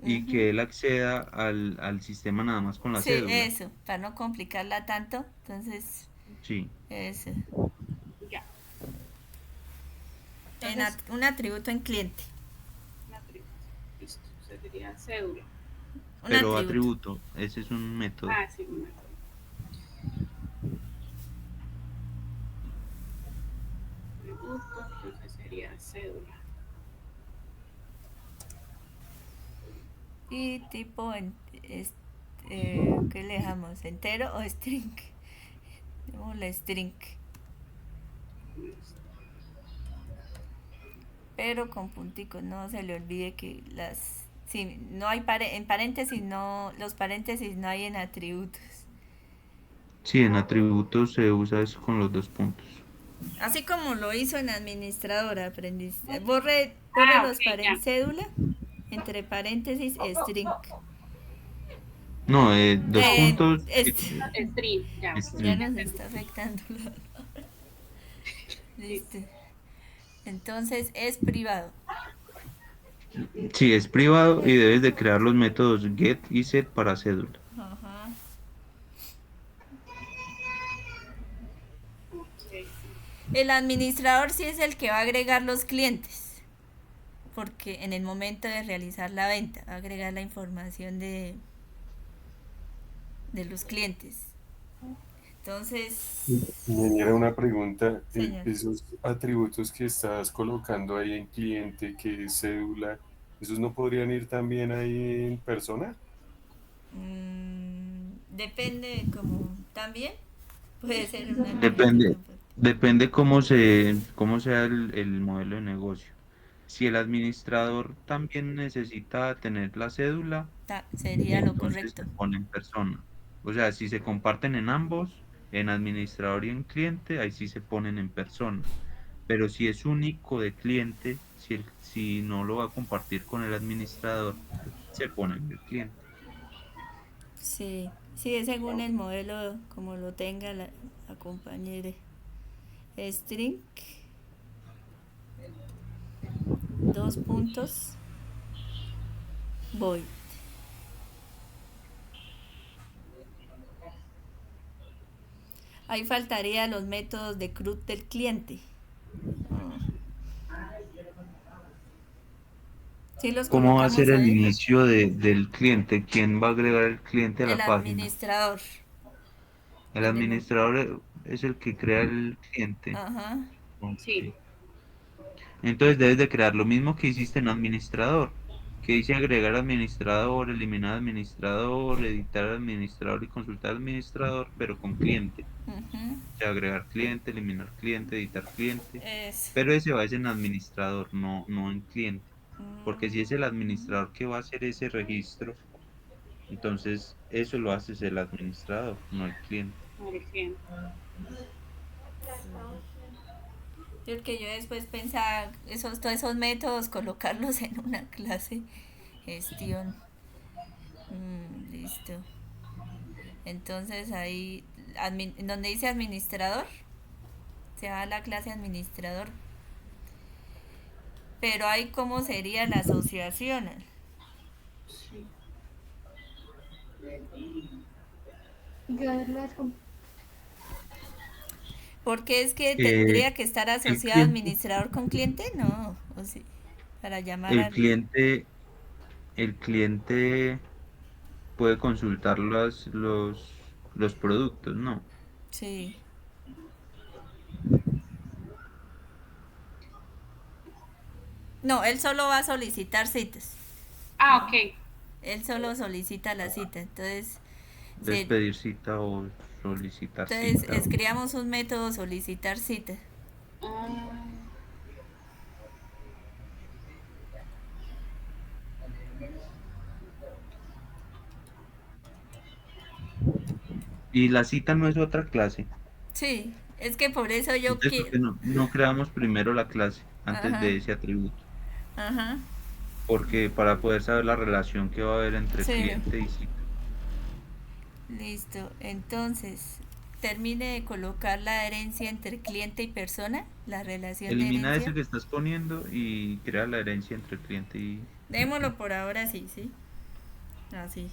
Speaker 3: y
Speaker 1: Ujú.
Speaker 3: que él acceda al sistema nada más con la
Speaker 1: Sí,
Speaker 3: cédula.
Speaker 1: eso, para no complicarla tanto. Entonces,
Speaker 3: Sí,
Speaker 1: eso.
Speaker 4: Ya. Entonces,
Speaker 1: Un atributo en cliente.
Speaker 4: una tribu. Listo. Sería cédula.
Speaker 1: Un
Speaker 3: pero
Speaker 1: atributo.
Speaker 3: atributo, ese es un método.
Speaker 4: Ah, sí, una tributo. Entonces sería cédula.
Speaker 1: Y tipo, ¿qué le dejamos? ¿Entero o string? Tenemos la string. Pero con punticos, no se le olvide que si no hay en paréntesis, no, los paréntesis no hay en atributos.
Speaker 3: Sí, en atributos se usa eso con los dos puntos.
Speaker 1: Así como lo hizo en administrador, aprendiz. Borre
Speaker 4: Ah,
Speaker 1: los
Speaker 4: ok, ya.
Speaker 1: cédula, entre paréntesis, string.
Speaker 3: No, dos puntos,
Speaker 4: Stream, ya.
Speaker 1: Ya
Speaker 3: string.
Speaker 4: Ya
Speaker 1: nos
Speaker 4: entendí.
Speaker 1: está afectando.
Speaker 4: Listo.
Speaker 1: Listo. Entonces es privado.
Speaker 3: Sí, es privado y debes de crear los métodos get y set para cédula.
Speaker 1: Ajá.
Speaker 4: Ok.
Speaker 1: El administrador sí es el que va a agregar los clientes, porque en el momento de realizar la venta, va a agregar la información de los clientes. Entonces,
Speaker 2: Ingeniera, una pregunta.
Speaker 1: señor,
Speaker 2: Esos atributos que estás colocando ahí en cliente, que es cédula, ¿esos no podrían ir también ahí en persona?
Speaker 1: depende como también puede ser una biblioteca.
Speaker 3: Depende, depende cómo sea el modelo de negocio. Si el administrador también necesita tener la cédula,
Speaker 1: Sería lo
Speaker 3: entonces
Speaker 1: correcto.
Speaker 3: se pone en persona. O sea, si se comparten en ambos, en administrador y en cliente, ahí sí se ponen en persona. Pero si es único de cliente, si no lo va a compartir con el administrador, se pone en el cliente.
Speaker 1: Sí, sí, es según el modelo como lo tenga la compañera. String, dos puntos, void. Ahí faltaría los métodos de CRUD del cliente. ¿Sí los
Speaker 3: ¿Cómo va a ser
Speaker 1: colocamos
Speaker 3: el
Speaker 1: ahí?
Speaker 3: inicio del cliente? ¿Quién va a agregar el cliente a
Speaker 1: El
Speaker 3: la página?
Speaker 1: administrador.
Speaker 3: El
Speaker 1: En el,
Speaker 3: administrador es el que crea el cliente.
Speaker 1: ajá.
Speaker 4: Sí.
Speaker 3: Ok. Entonces debes de crear lo mismo que hiciste en administrador, que dice agregar administrador, eliminar administrador, editar administrador y consultar administrador, pero con cliente.
Speaker 1: Ujú.
Speaker 3: O sea, agregar cliente, eliminar cliente, editar cliente.
Speaker 1: Es,
Speaker 3: Pero ese va a ser en administrador, no en cliente. Porque si es
Speaker 1: mm,
Speaker 3: el administrador que va a hacer ese registro, entonces eso lo hace el administrador, no el cliente.
Speaker 4: Muy bien.
Speaker 1: porque yo después pensaba todos esos métodos, colocarlos en una clase gestión. Listo. Entonces ahí, donde dice administrador, se va a la clase administrador. Pero ahí cómo sería la asociación. Porque es que
Speaker 3: Eh,
Speaker 1: tendría que estar
Speaker 3: el
Speaker 1: asociado
Speaker 3: cliente,
Speaker 1: administrador con cliente, no. O sí, para llamar
Speaker 3: el
Speaker 1: al...
Speaker 3: cliente, el cliente puede consultar los productos, ¿no?
Speaker 1: Sí. No, él solo va a solicitar citas.
Speaker 4: Ah, ok.
Speaker 1: Él solo solicita la cita. Entonces, se,
Speaker 3: Despedir cita o solicitar
Speaker 1: entonces
Speaker 3: cita.
Speaker 1: escribamos un método solicitar cita.
Speaker 4: Ah,
Speaker 3: Y la cita no es otra clase.
Speaker 1: Sí, es que por eso yo
Speaker 3: Entonces, ¿por
Speaker 1: quiero...
Speaker 3: qué no creamos primero la clase antes
Speaker 1: Ajá,
Speaker 3: de ese atributo?
Speaker 1: ajá.
Speaker 3: Porque para poder saber la relación que va a haber entre
Speaker 1: Sí,
Speaker 3: cliente y cita.
Speaker 1: listo. Entonces, termine de colocar la herencia entre cliente y persona, la relación de
Speaker 3: Elimina
Speaker 1: herencia.
Speaker 3: ese que estás poniendo y crea la herencia entre cliente y...
Speaker 1: Démoslo por ahora sí, sí. Así.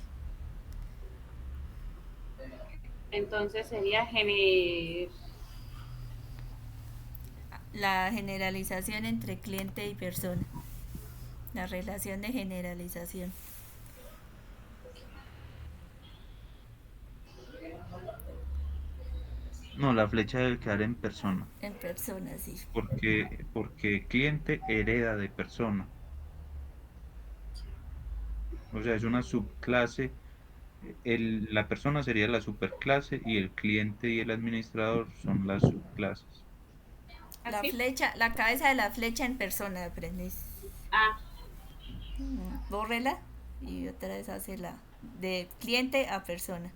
Speaker 4: entonces sería
Speaker 1: La generalización entre cliente y persona. La relación de generalización.
Speaker 3: No, la flecha debe quedar en persona.
Speaker 1: En persona, sí.
Speaker 3: Porque cliente hereda de persona. O sea, es una subclase. La persona sería la superclase y el cliente y el administrador son las subclases.
Speaker 1: La
Speaker 4: así.
Speaker 1: flecha, la cabeza de la flecha en persona, aprendiz.
Speaker 4: Ah,
Speaker 1: Bórrela y otra vez hace la de cliente a persona.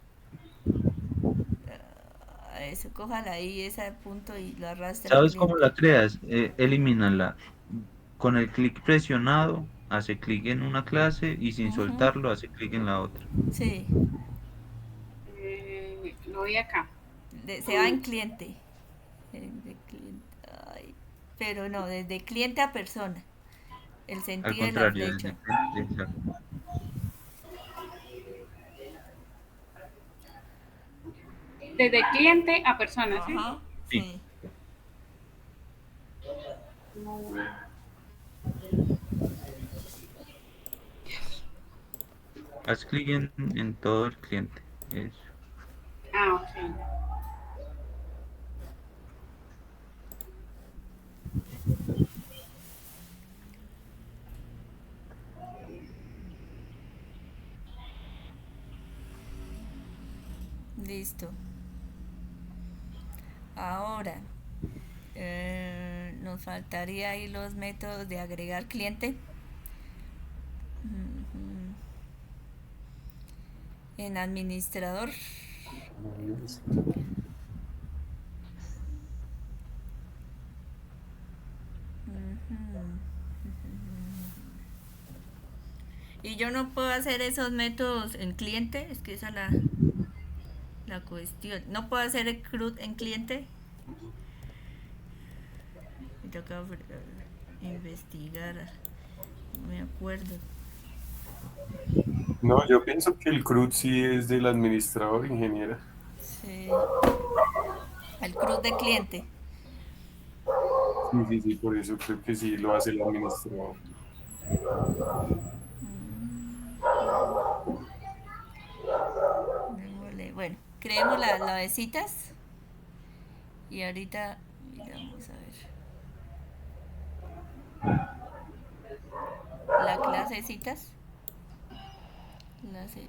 Speaker 1: eso, cójala ahí, ese punto y lo arrastra al
Speaker 3: ¿Sabes cómo
Speaker 1: cliente.
Speaker 3: la creas? Elimínala. Con el clic presionado, hace clic en una clase y sin
Speaker 1: Ujú,
Speaker 3: soltarlo, hace clic en la otra.
Speaker 1: sí,
Speaker 4: Lo voy acá.
Speaker 1: se va en cliente. De cliente, ay, pero no, desde cliente a persona, el
Speaker 3: Al
Speaker 1: sentido de la
Speaker 3: contrario,
Speaker 1: flecha.
Speaker 3: exacto.
Speaker 4: Desde cliente a persona, ¿sí?
Speaker 1: Ajá,
Speaker 3: Sí,
Speaker 1: sí.
Speaker 4: No.
Speaker 3: haz clic en todo el cliente. Eso.
Speaker 4: Ah, ok.
Speaker 1: Listo. Ahora, nos faltaría ahí los métodos de agregar cliente. Ujú. En administrador. Ujú. Y yo no puedo hacer esos métodos en cliente, es que esa es la cuestión. No puedo hacer el CRUD en cliente. Me toca investigar, no me acuerdo.
Speaker 2: No, yo pienso que el CRUD sí es del administrador, ingeniera.
Speaker 1: Sí, el CRUD de cliente.
Speaker 2: Sí, sí, sí, por eso creo que sí lo hace el administrador.
Speaker 1: Bueno, creemos la de citas y ahorita miramos a ver. La clase de citas. La seis.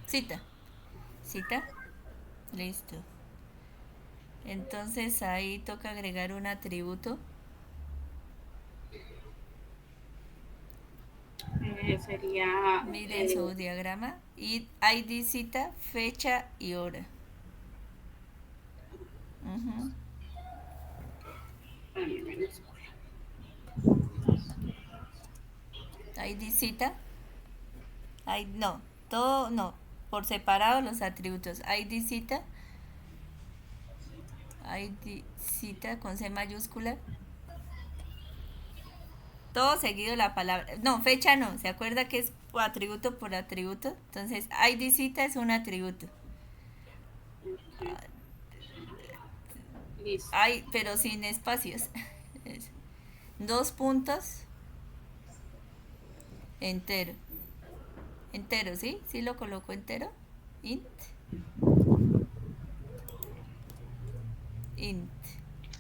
Speaker 1: Cita. Cita. Listo. Entonces ahí toca agregar un atributo.
Speaker 4: Sería
Speaker 1: Miren su diagrama. Y ID cita, fecha y hora. Ujú. ID cita. No, todo no. Por separado los atributos. ID cita. ID cita con C mayúscula. Todo seguido la palabra. No, fecha no. ¿Se acuerda que es atributo por atributo? Entonces, ID cita es un atributo.
Speaker 4: listo.
Speaker 1: Hay, pero sin espacios. Dos puntos. Entero. Entero, ¿sí? ¿Sí lo coloco entero? Int. Int.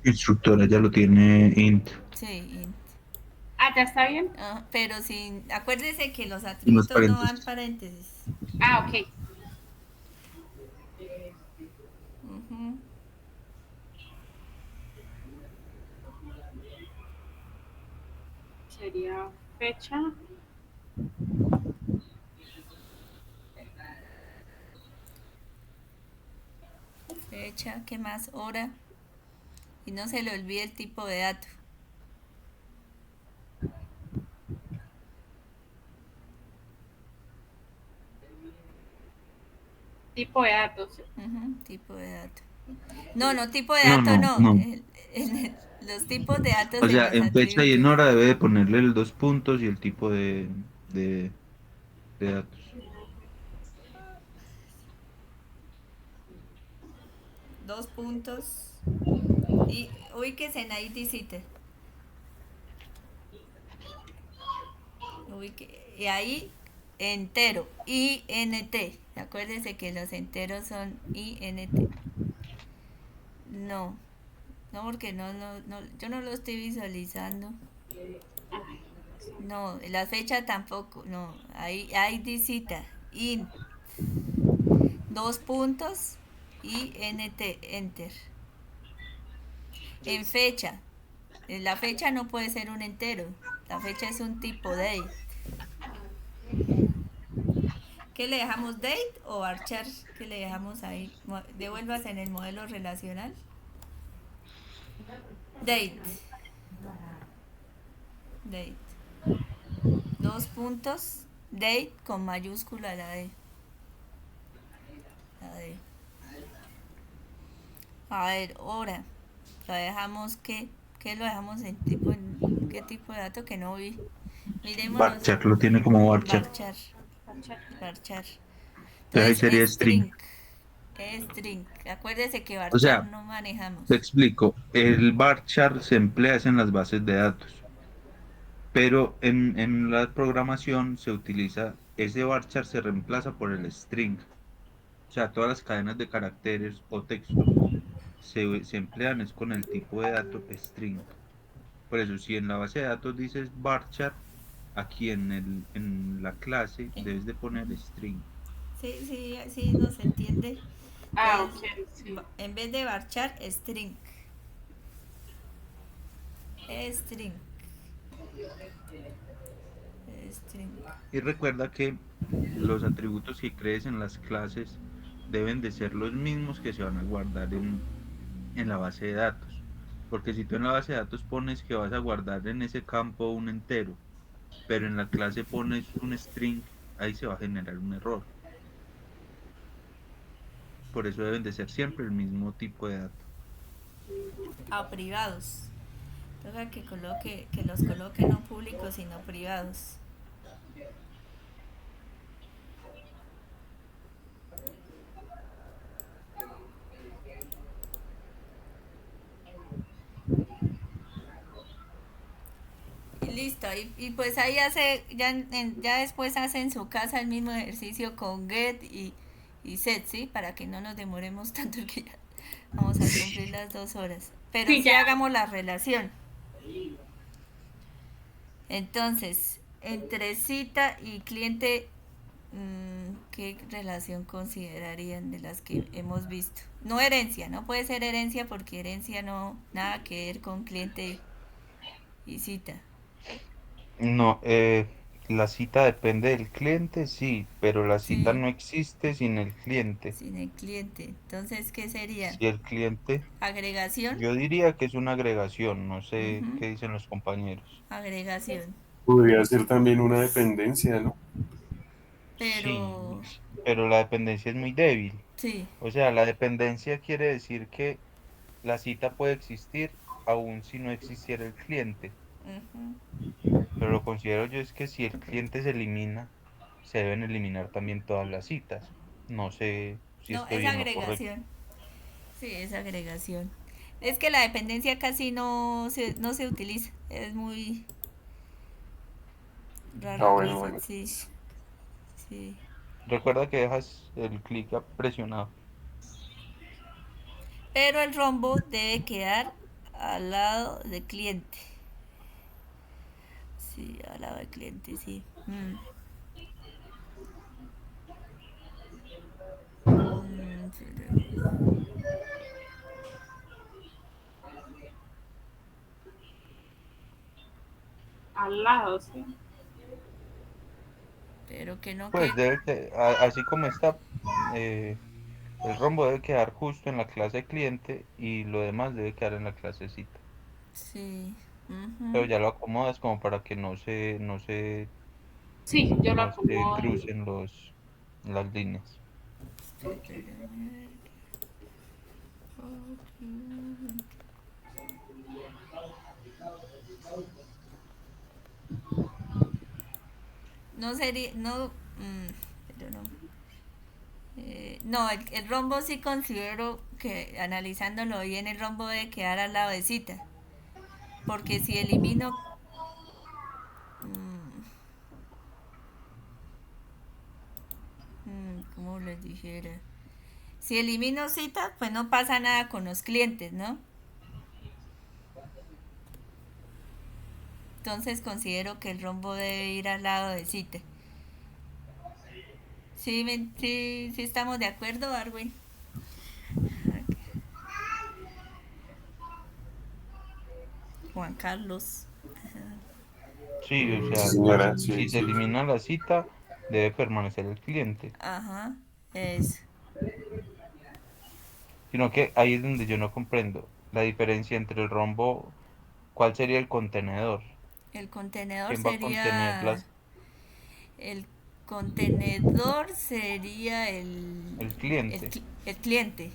Speaker 3: Instructora ya lo tiene int.
Speaker 1: Sí, int.
Speaker 4: Ah, ¿ya está bien?
Speaker 1: Pero sin. Acuérdese que los
Speaker 3: Unos
Speaker 1: atributos no van
Speaker 3: paréntesis.
Speaker 1: paréntesis.
Speaker 4: Ah, ok.
Speaker 1: Ujú.
Speaker 4: Sería fecha.
Speaker 1: Fecha, ¿qué más? Hora. Y no se le olvide el tipo de dato.
Speaker 4: Tipo de datos.
Speaker 1: Ujú, tipo de dato. No, no, tipo de
Speaker 3: No,
Speaker 1: dato
Speaker 3: no,
Speaker 1: no.
Speaker 3: no.
Speaker 1: Los tipos de datos
Speaker 3: O
Speaker 1: en
Speaker 3: sea,
Speaker 1: los
Speaker 3: en fecha y en
Speaker 1: atributos.
Speaker 3: hora debe de ponerle el dos puntos y el tipo de, de datos.
Speaker 1: Dos puntos. Y ubíquese en ID cita. Y ahí entero. INT. Acuérdese que los enteros son INT. No, no, porque no, yo no lo estoy visualizando. No, la fecha tampoco, no. Ahí ID cita. INT. Dos puntos. INT. Enter. En fecha. La fecha no puede ser un entero. La fecha es un tipo de. ¿Qué le dejamos? ¿Date o varchar? ¿Qué le dejamos ahí? Devuelvas en el modelo relacional. Date. Date. Dos puntos. Date con mayúscula la D. La D. A ver, hora. La dejamos ¿qué lo dejamos en qué tipo de dato que no vi? Miremoslos.
Speaker 3: Varchar lo tiene como varchar.
Speaker 1: Varchar.
Speaker 4: Parchar.
Speaker 1: Varchar.
Speaker 3: Entonces ahí
Speaker 1: Entonces,
Speaker 3: sería string.
Speaker 1: string. Acuérdese que
Speaker 3: O
Speaker 1: varchar
Speaker 3: sea,
Speaker 1: no manejamos.
Speaker 3: te explico. El varchar se emplea es en las bases de datos, pero en la programación se utiliza, ese varchar se reemplaza por el string. O sea, todas las cadenas de caracteres o texto se emplean es con el tipo de dato string. Por eso, si en la base de datos dices varchar, aquí en la clase debes de poner string.
Speaker 1: Sí, sí, sí, no se entiende.
Speaker 4: Ah,
Speaker 1: Entonces,
Speaker 4: ok, sí.
Speaker 1: en vez de varchar, string. String. String.
Speaker 3: Y recuerda que los atributos que crees en las clases deben de ser los mismos que se van a guardar en la base de datos. Porque si tú en la base de datos pones que vas a guardar en ese campo un entero, pero en la clase pones un string, ahí se va a generar un error. Por eso deben de ser siempre el mismo tipo de dato.
Speaker 1: A privados. Toca que los coloque no públicos sino privados. Y listo, y pues ahí ya después hace en su casa el mismo ejercicio con get y set, ¿sí? Para que no nos demoremos tanto que ya vamos a cumplir las 2 horas. Pero
Speaker 4: Sí,
Speaker 1: sí
Speaker 4: ya.
Speaker 1: hagamos la relación. Entonces, entre cita y cliente, ¿qué relación considerarían de las que hemos visto? No herencia, no puede ser herencia porque herencia no, nada que ver con cliente y cita.
Speaker 3: No, la cita depende del cliente, sí, pero la cita
Speaker 1: Sí,
Speaker 3: no existe sin el cliente.
Speaker 1: sin el cliente. Entonces, ¿qué sería?
Speaker 3: Si el cliente,
Speaker 1: Agregación.
Speaker 3: yo diría que es una agregación, no sé
Speaker 1: Ujú,
Speaker 3: qué dicen los compañeros.
Speaker 1: agregación.
Speaker 2: Podría ser también una dependencia, ¿no?
Speaker 3: Sí,
Speaker 1: Pero,
Speaker 3: pero la dependencia es muy débil.
Speaker 1: sí.
Speaker 3: O sea, la dependencia quiere decir que la cita puede existir aun si no existiera el cliente.
Speaker 1: Ujú.
Speaker 3: Pero lo considero yo es que si el cliente se elimina, se deben eliminar también todas las citas. No sé si
Speaker 1: No,
Speaker 3: estoy
Speaker 1: es
Speaker 3: en lo correcto.
Speaker 1: agregación. Sí, es agregación. Es que la dependencia casi no se utiliza. Es muy
Speaker 2: Ah,
Speaker 1: rara
Speaker 2: bueno,
Speaker 1: cosa,
Speaker 2: bueno.
Speaker 1: sí, sí.
Speaker 3: Recuerda que dejas el clic presionado.
Speaker 1: Pero el rombo debe quedar al lado del cliente. Sí, al lado del cliente, sí. Pero,
Speaker 4: Al lado, sí.
Speaker 1: pero que no
Speaker 3: Pues
Speaker 1: que
Speaker 3: debe que, así como está, eh, el rombo debe quedar justo en la clase cliente y lo demás debe quedar en la clase cita.
Speaker 1: sí.
Speaker 3: Pero
Speaker 1: Ujú.
Speaker 3: ya lo acomodas como para que
Speaker 4: Sí, yo lo
Speaker 3: no se
Speaker 4: acomodo ahí.
Speaker 3: crucen las líneas.
Speaker 1: No sería, no, pero no. No, el rombo sí considero que analizándolo bien, el rombo debe quedar al lado de cita. Porque si elimino, ¿cómo les dijera? Si elimino cita, pues no pasa nada con los clientes, ¿no? Entonces considero que el rombo debe ir al lado de cita. Sí, sí estamos de acuerdo, Arwin. Juan Carlos.
Speaker 3: Sí, o
Speaker 2: Sí,
Speaker 3: sea,
Speaker 2: señora,
Speaker 3: si
Speaker 2: sí,
Speaker 3: se
Speaker 2: sí.
Speaker 3: elimina la cita, debe permanecer el cliente.
Speaker 1: Ajá, eso.
Speaker 3: Sino que ahí es donde yo no comprendo la diferencia entre el rombo, ¿cuál sería el contenedor?
Speaker 1: El contenedor
Speaker 3: ¿Quién va a contener
Speaker 1: sería, el contenedor sería
Speaker 3: el cliente?
Speaker 1: el cliente.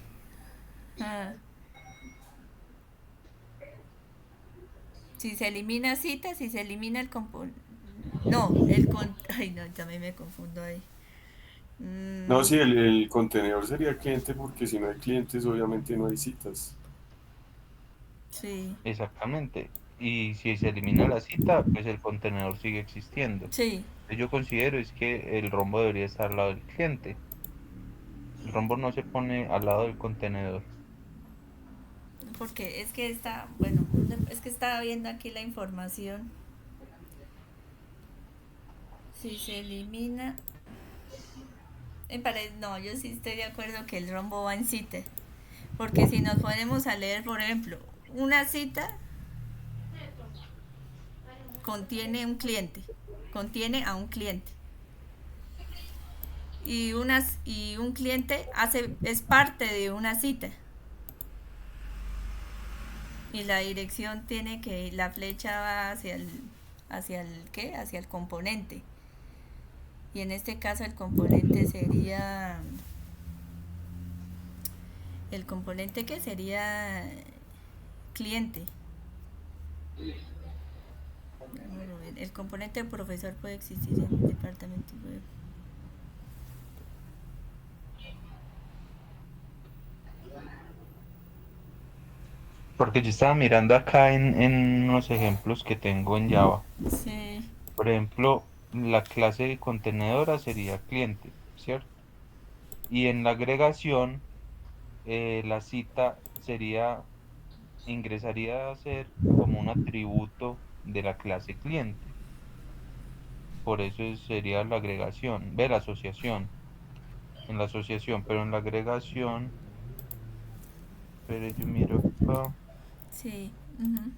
Speaker 1: Ah, si se elimina cita, si se elimina el componente. No, ay, no, también me confundo ahí.
Speaker 2: No,
Speaker 1: Mm,
Speaker 2: sí, el contenedor sería cliente porque si no hay clientes, obviamente no hay citas.
Speaker 1: sí,
Speaker 3: Exactamente. Y si se elimina la cita, pues el contenedor sigue existiendo.
Speaker 1: sí.
Speaker 3: Yo considero es que el rombo debería estar al lado del cliente. El rombo no se pone al lado del contenedor.
Speaker 1: Porque es que está, bueno, es que estaba viendo aquí la información. Si se elimina, no, yo sí estoy de acuerdo que el rombo va en cita. Porque si nos ponemos a leer, por ejemplo, una cita contiene un cliente, contiene a un cliente. Y un cliente es parte de una cita. Y la dirección tiene que, la flecha va hacia el ¿qué? Hacia el componente. Y en este caso el componente sería, el componente que sería cliente. El componente profesor puede existir en el departamento web.
Speaker 3: Porque yo estaba mirando acá en unos ejemplos que tengo en Java.
Speaker 1: Sí,
Speaker 3: Por ejemplo, la clase de contenedora sería cliente, ¿cierto? Y en la agregación, la cita ingresaría a ser como un atributo de la clase cliente. Por eso sería la agregación, ve la asociación, en la asociación, pero en la agregación, pero yo miro acá.
Speaker 1: sí. Ujú.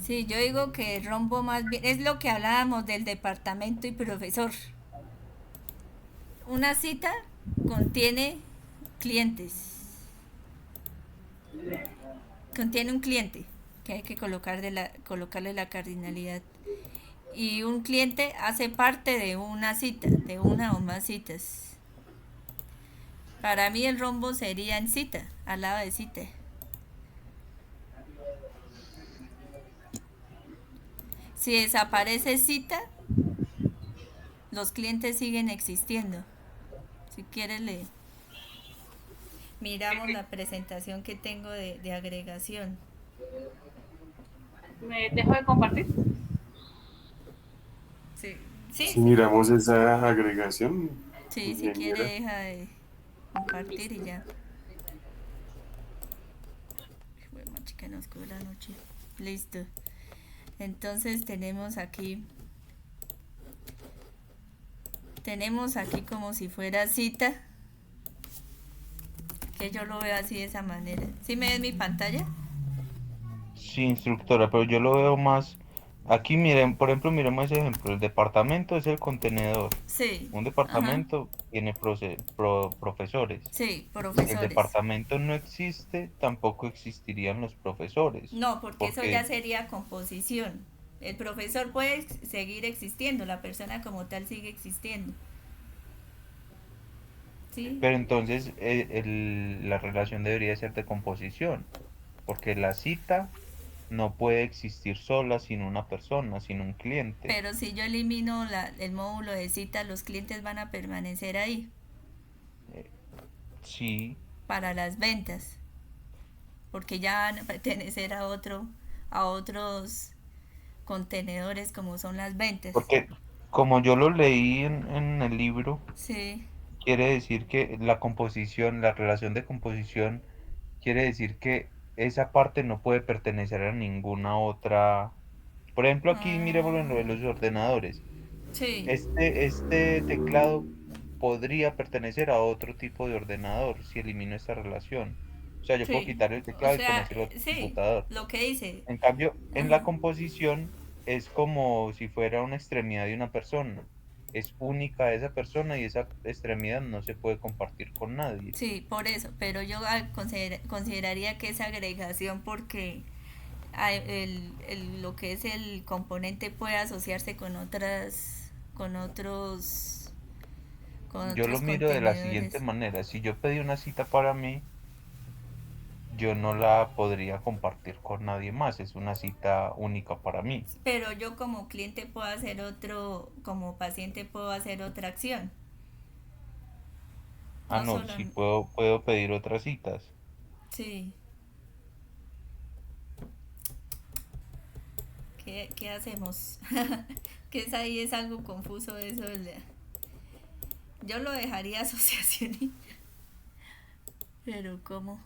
Speaker 1: Sí, yo digo que el rombo más bien es lo que hablábamos del departamento y profesor. Una cita contiene clientes, contiene un cliente que hay que colocarle la cardinalidad. Y un cliente hace parte de una cita, de una o más citas. Para mí el rombo sería en cita, al lado de cita. Si desaparece cita, los clientes siguen existiendo. Si quieres le miramos la presentación que tengo de agregación.
Speaker 4: ¿Me dejo de compartir?
Speaker 1: Sí,
Speaker 2: Si
Speaker 1: sí, sí.
Speaker 2: miramos esa agregación,
Speaker 1: Sí, si quiere
Speaker 2: ingeniera,
Speaker 1: deja de compartir y ya. Bueno, chica, nos quedó la noche. Listo. Entonces tenemos aquí como si fuera cita, que yo lo veo así de esa manera. ¿Sí me ves mi pantalla?
Speaker 3: Sí, instructora, pero yo lo veo más. Aquí miren, por ejemplo, miremos ese ejemplo. El departamento es el contenedor.
Speaker 1: Sí.
Speaker 3: Un
Speaker 1: Ajá.
Speaker 3: departamento tiene profesores.
Speaker 1: Sí,
Speaker 3: Si el
Speaker 1: profesores.
Speaker 3: departamento no existe, tampoco existirían los profesores.
Speaker 1: No, porque eso ya
Speaker 3: Porque,
Speaker 1: sería composición. El profesor puede seguir existiendo, la persona como tal sigue existiendo. ¿Sí?
Speaker 3: pero entonces la relación debería ser de composición. Porque la cita no puede existir sola sin una persona, sin un cliente.
Speaker 1: Pero si yo elimino el módulo de cita, los clientes van a permanecer ahí
Speaker 3: Eh, sí,
Speaker 1: para las ventas, porque ya van a pertenecer a otros contenedores como son las ventas.
Speaker 3: porque como yo lo leí en el libro,
Speaker 1: Sí.
Speaker 3: quiere decir que la composición, la relación de composición, quiere decir que esa parte no puede pertenecer a ninguna otra. Por ejemplo, aquí miremos en lo de
Speaker 1: Ah,
Speaker 3: los ordenadores.
Speaker 1: sí.
Speaker 3: Este teclado podría pertenecer a otro tipo de ordenador si elimino esta relación. O sea, yo puedo
Speaker 1: Sí.
Speaker 3: quitar el
Speaker 1: O
Speaker 3: teclado y
Speaker 1: sea,
Speaker 3: ponérselo a otro
Speaker 1: sí,
Speaker 3: computador.
Speaker 1: lo que dice.
Speaker 3: En cambio, en la
Speaker 1: Ajá.
Speaker 3: composición es como si fuera una extremidad de una persona. Es única esa persona y esa extremidad no se puede compartir con nadie.
Speaker 1: Sí, por eso, pero yo consideraría que es agregación porque lo que es el componente puede asociarse con
Speaker 3: Yo lo
Speaker 1: otros
Speaker 3: miro de la siguiente
Speaker 1: contenedores.
Speaker 3: manera. Si yo pedí una cita para mí, yo no la podría compartir con nadie más. Es una cita única para mí.
Speaker 1: Pero yo como cliente puedo hacer como paciente puedo hacer otra acción.
Speaker 3: Ah,
Speaker 1: No
Speaker 3: no,
Speaker 1: solo,
Speaker 3: sí puedo pedir otras citas.
Speaker 1: sí. ¿Qué hacemos? Que ahí es algo confuso eso. Yo lo dejaría asociación. Pero ¿cómo?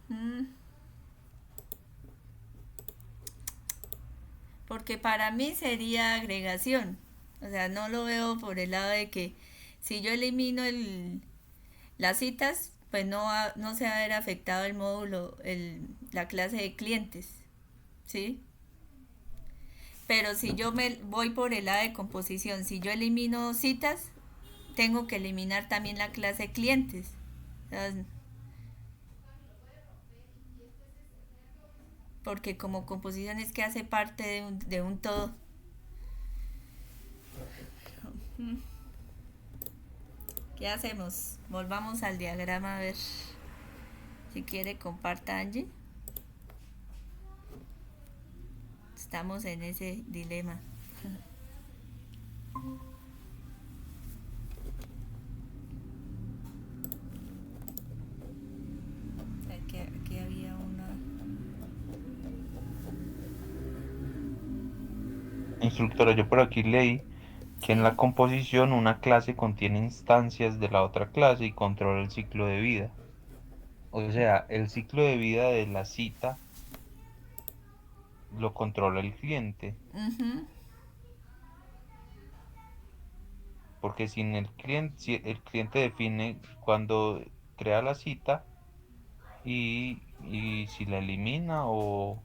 Speaker 1: Mm, Porque para mí sería agregación. O sea, no lo veo por el lado de que si yo elimino las citas, pues no se va a ver afectado el módulo, la clase de clientes. ¿Sí? Pero si yo me voy por el lado de composición, si yo elimino citas, tengo que eliminar también la clase clientes. O sea, porque como composición es que hace parte de un todo. ¿Qué hacemos? Volvamos al diagrama a ver. Si quiere, comparta Angie. Estamos en ese dilema. Aquí había una.
Speaker 3: Instructora, yo por aquí leí que en la
Speaker 1: Sí.
Speaker 3: composición una clase contiene instancias de la otra clase y controla el ciclo de vida. O sea, el ciclo de vida de la cita lo controla el cliente,
Speaker 1: Ujú.
Speaker 3: porque si el cliente define cuando crea la cita y si la elimina o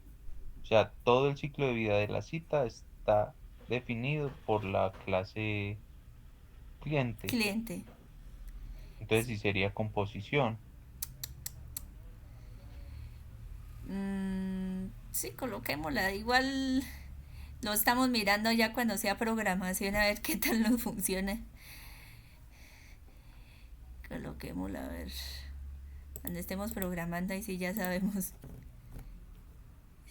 Speaker 3: sea, todo el ciclo de vida de la cita está definido por la clase cliente.
Speaker 1: Cliente.
Speaker 3: Entonces sí sería composición.
Speaker 1: Sí, coloquémosla. Igual lo estamos mirando ya cuando sea programación a ver qué tal nos funciona. Coloquémosla a ver. Cuando estemos programando y si ya sabemos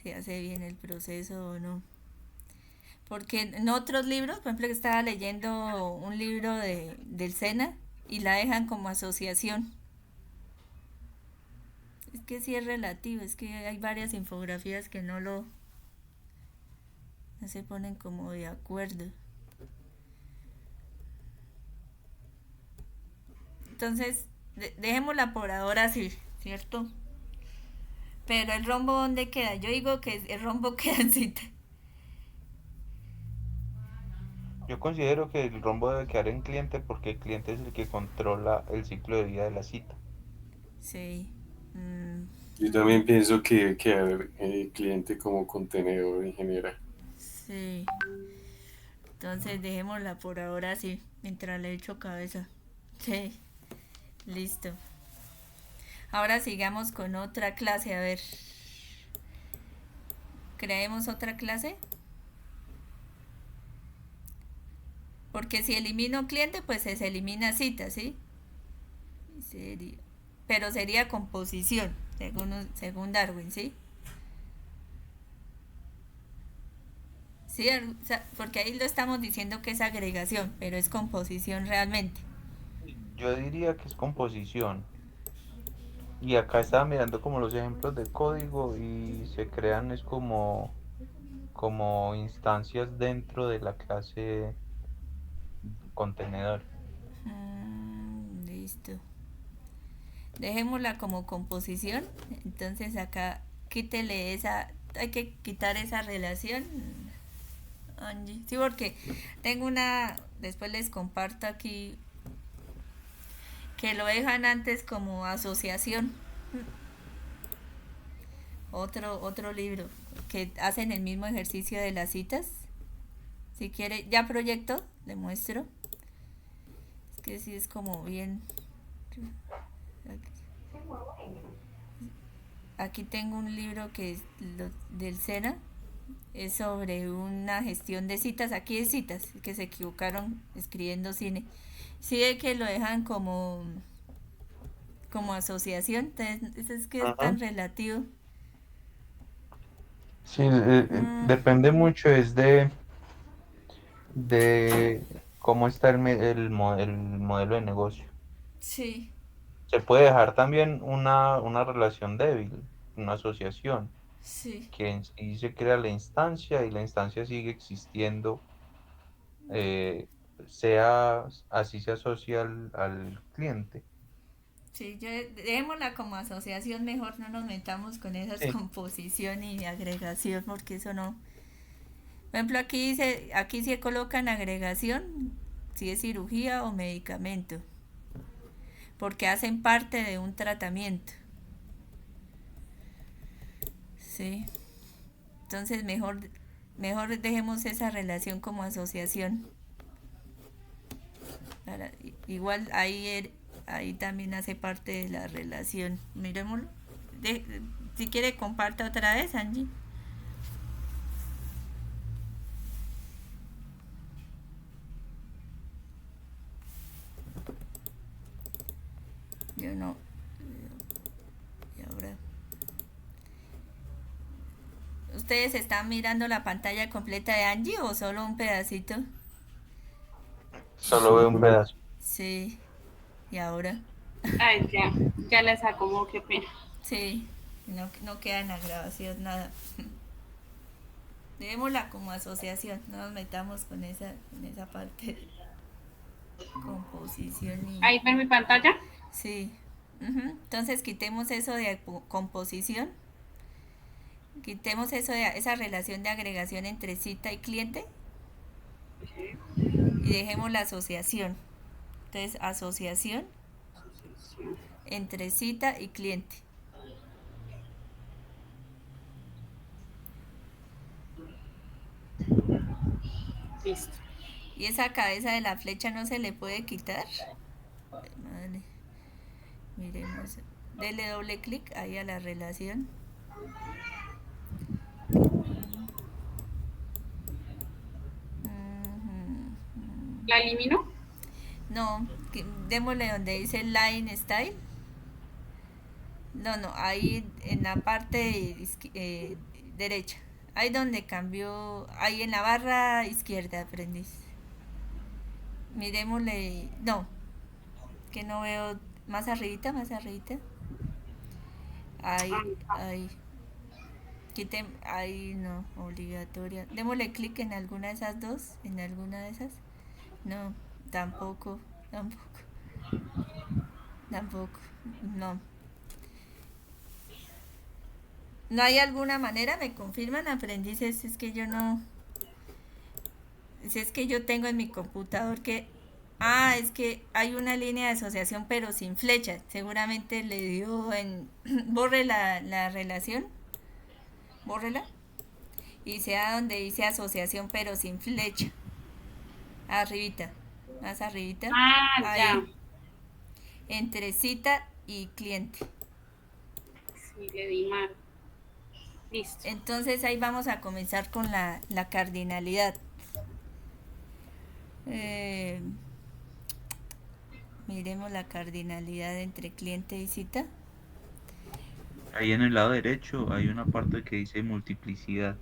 Speaker 1: si hace bien el proceso o no. Porque en otros libros, por ejemplo, que estaba leyendo un libro del SENA y la dejan como asociación. Es que sí es relativo, es que hay varias infografías que no se ponen como de acuerdo. Entonces, dejémosla por ahora así, ¿cierto? Pero el rombo, ¿dónde queda? Yo digo que el rombo queda en cita.
Speaker 3: Yo considero que el rombo debe quedar en cliente porque el cliente es el que controla el ciclo de vida de la cita.
Speaker 1: Sí.
Speaker 2: Yo también pienso que debe quedar el cliente como contenedor en general.
Speaker 1: Sí. Entonces dejémosla por ahora así, mientras le echo cabeza. Sí. Listo. Ahora sigamos con otra clase, a ver. ¿Creemos otra clase? Porque si elimino cliente, pues se elimina cita, ¿sí? Pero sería composición, según Darwin, ¿sí? Sí, porque ahí lo estamos diciendo que es agregación, pero es composición realmente.
Speaker 3: Yo diría que es composición. Y acá estaba mirando como los ejemplos de código y se crean es como instancias dentro de la clase contenedor.
Speaker 1: Listo. Dejémosla como composición. Entonces acá quítele hay que quitar esa relación. Angie. Sí, porque tengo después les comparto aquí que lo dejan antes como asociación. Otro libro que hacen el mismo ejercicio de las citas Si quiere, ya proyecto, le muestro. Es que sí es como bien. Aquí tengo un libro que es del SENA. Es sobre una gestión de citas. Aquí es citas, que se equivocaron escribiendo cine. Sí, es que lo dejan como asociación. Entonces, es que es
Speaker 3: Ajá.
Speaker 1: tan relativo.
Speaker 3: Sí,
Speaker 1: Mm,
Speaker 3: depende mucho, es de cómo está el modelo de negocio.
Speaker 1: sí,
Speaker 3: Se puede dejar también una relación débil, una asociación,
Speaker 1: sí.
Speaker 3: que en sí se crea la instancia y la instancia sigue existiendo, eh, sea así se asocia al cliente.
Speaker 1: Sí, dejémosla como asociación, mejor no nos metamos con esas
Speaker 3: Sí,
Speaker 1: composición y agregación, porque eso no. Por ejemplo, aquí se colocan agregación, si es cirugía o medicamento, porque hacen parte de un tratamiento. Sí. Entonces mejor dejemos esa relación como asociación. Igual ahí también hace parte de la relación. Miremoslo. Si quiere comparta otra vez, Angie. Yo no. Y ahora. ¿Ustedes están mirando la pantalla completa de Angie o solo un pedacito?
Speaker 3: solo veo un pedazo.
Speaker 1: Sí. Y ahora.
Speaker 4: Ay, ya la sacó, qué pena.
Speaker 1: Sí. No queda en la grabación nada. Dejémosla como asociación. No nos metamos con esa parte de composición y.
Speaker 4: Ahí ven mi pantalla.
Speaker 1: Sí. Ujú. Entonces quitemos eso de composición. Quitemos eso de esa relación de agregación entre cita y cliente y dejemos la asociación. Entonces, asociación entre cita y cliente.
Speaker 4: Listo.
Speaker 1: Y esa cabeza de la flecha no se le puede quitar. Ay, madre. Miremos. Dele doble clic ahí a la relación.
Speaker 4: ¿La elimino?
Speaker 1: No, démosle donde dice line style. No, ahí en la parte derecha. Ahí donde cambió, ahí en la barra izquierda, aprendiz. Miremosle, no, que no veo, más arribita, más arribita. Ahí,
Speaker 4: Ah,
Speaker 1: ahí. Ahí no, obligatoria. Démosle clic en alguna de esas dos, en alguna de esas. No, tampoco, tampoco, tampoco, no. ¿No hay alguna manera? ¿Me confirman, aprendices? Es que yo no. Si es que yo tengo en mi computador que. Ah, es que hay una línea de asociación pero sin flecha. Seguramente le dio en. Borre la relación. Bórrela. Y sea donde dice asociación pero sin flecha. Arribita. Más arribita.
Speaker 4: ya.
Speaker 1: Ahí. Entre cita y cliente.
Speaker 4: Sí, le di mal. Listo.
Speaker 1: Entonces ahí vamos a comenzar con la cardinalidad. Eh, Miremos la cardinalidad entre cliente y cita.
Speaker 3: Ahí en el lado derecho hay una parte que dice multiplicidad.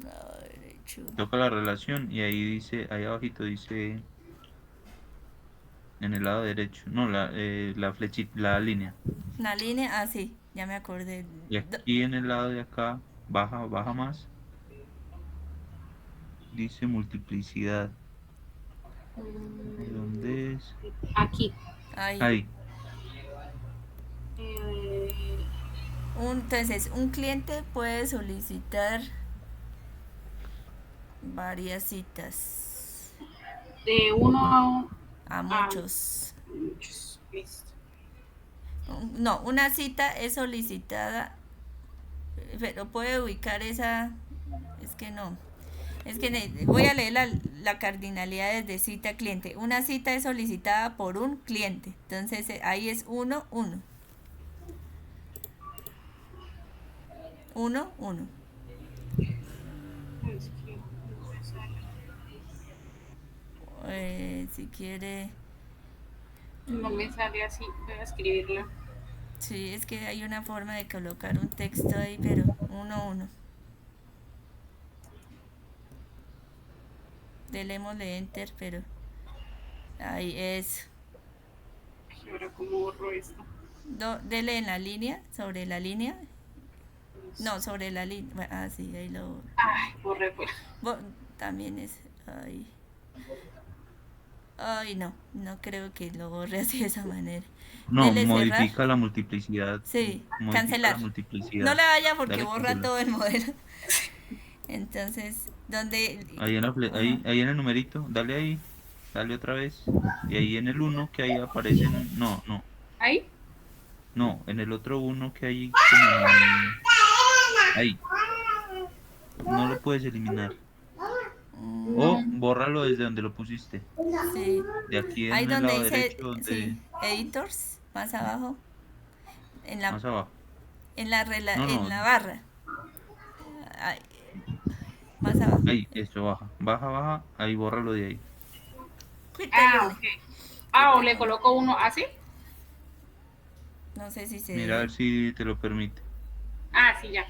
Speaker 1: Lado derecho.
Speaker 3: Toca la relación y ahí dice, ahí abajito dice, en el lado derecho, no, la flechita, la línea.
Speaker 1: Una línea, ah sí, ya me acordé.
Speaker 3: Y aquí en el lado de acá, baja más, dice multiplicidad. ¿Ahí dónde es?
Speaker 4: Aquí.
Speaker 1: Ahí.
Speaker 3: Ahí.
Speaker 1: Entonces, un cliente puede solicitar varias citas
Speaker 4: De uno
Speaker 1: a
Speaker 4: a
Speaker 1: muchos.
Speaker 4: muchos. Listo.
Speaker 1: No, una cita es solicitada, pero puede ubicar esa, es que no. Es que voy a leer la cardinalidad desde cita a cliente. Una cita es solicitada por un cliente. Entonces ahí es 1, 1. 1, 1.
Speaker 4: Es que no me sale.
Speaker 1: Si quiere...
Speaker 4: No me sale así, voy a escribirlo.
Speaker 1: Sí, es que hay una forma de colocar un texto ahí, pero 1, 1. Delémosle enter, pero ahí es.
Speaker 4: Y ahora cómo borro esto.
Speaker 1: Dele en la línea, sobre la línea. No, sobre la línea. Ah, sí, ahí lo.
Speaker 4: Ay, borré pues.
Speaker 1: También es. Ay. Ay, no, no creo que lo borre así de esa manera.
Speaker 3: No,
Speaker 1: Dele cerrar.
Speaker 3: modifica la multiplicidad.
Speaker 1: Sí,
Speaker 3: Modifica la
Speaker 1: cancelar. No
Speaker 3: multiplicidad.
Speaker 1: le vaya porque
Speaker 3: Dale
Speaker 1: borra
Speaker 3: cancelar.
Speaker 1: todo el modelo. Entonces, ¿dónde?
Speaker 3: Ahí en,
Speaker 1: Ajá.
Speaker 3: ahí en el numerito, dale ahí, dale otra vez. Y ahí en el uno que ahí aparecen. No, no,
Speaker 4: ¿Ahí?
Speaker 3: no, en el otro uno que hay como. Ahí, no lo puedes eliminar. O bórralo desde donde lo pusiste.
Speaker 1: Sí.
Speaker 3: De aquí
Speaker 1: Ahí
Speaker 3: en el
Speaker 1: donde
Speaker 3: lado
Speaker 1: dice,
Speaker 3: derecho, donde.
Speaker 1: sí, editors, más abajo, en la,
Speaker 3: Más abajo. No,
Speaker 1: en
Speaker 3: no,
Speaker 1: la barra. Ahí, más abajo.
Speaker 3: ahí, eso, baja. Baja, baja, ahí bórralo de ahí.
Speaker 4: Ah,
Speaker 1: Quítelo.
Speaker 4: ok. Ah, o le coloco uno así.
Speaker 1: No sé si se
Speaker 3: Mira a
Speaker 1: dé.
Speaker 3: ver si te lo permite.
Speaker 4: Ah, sí, ya.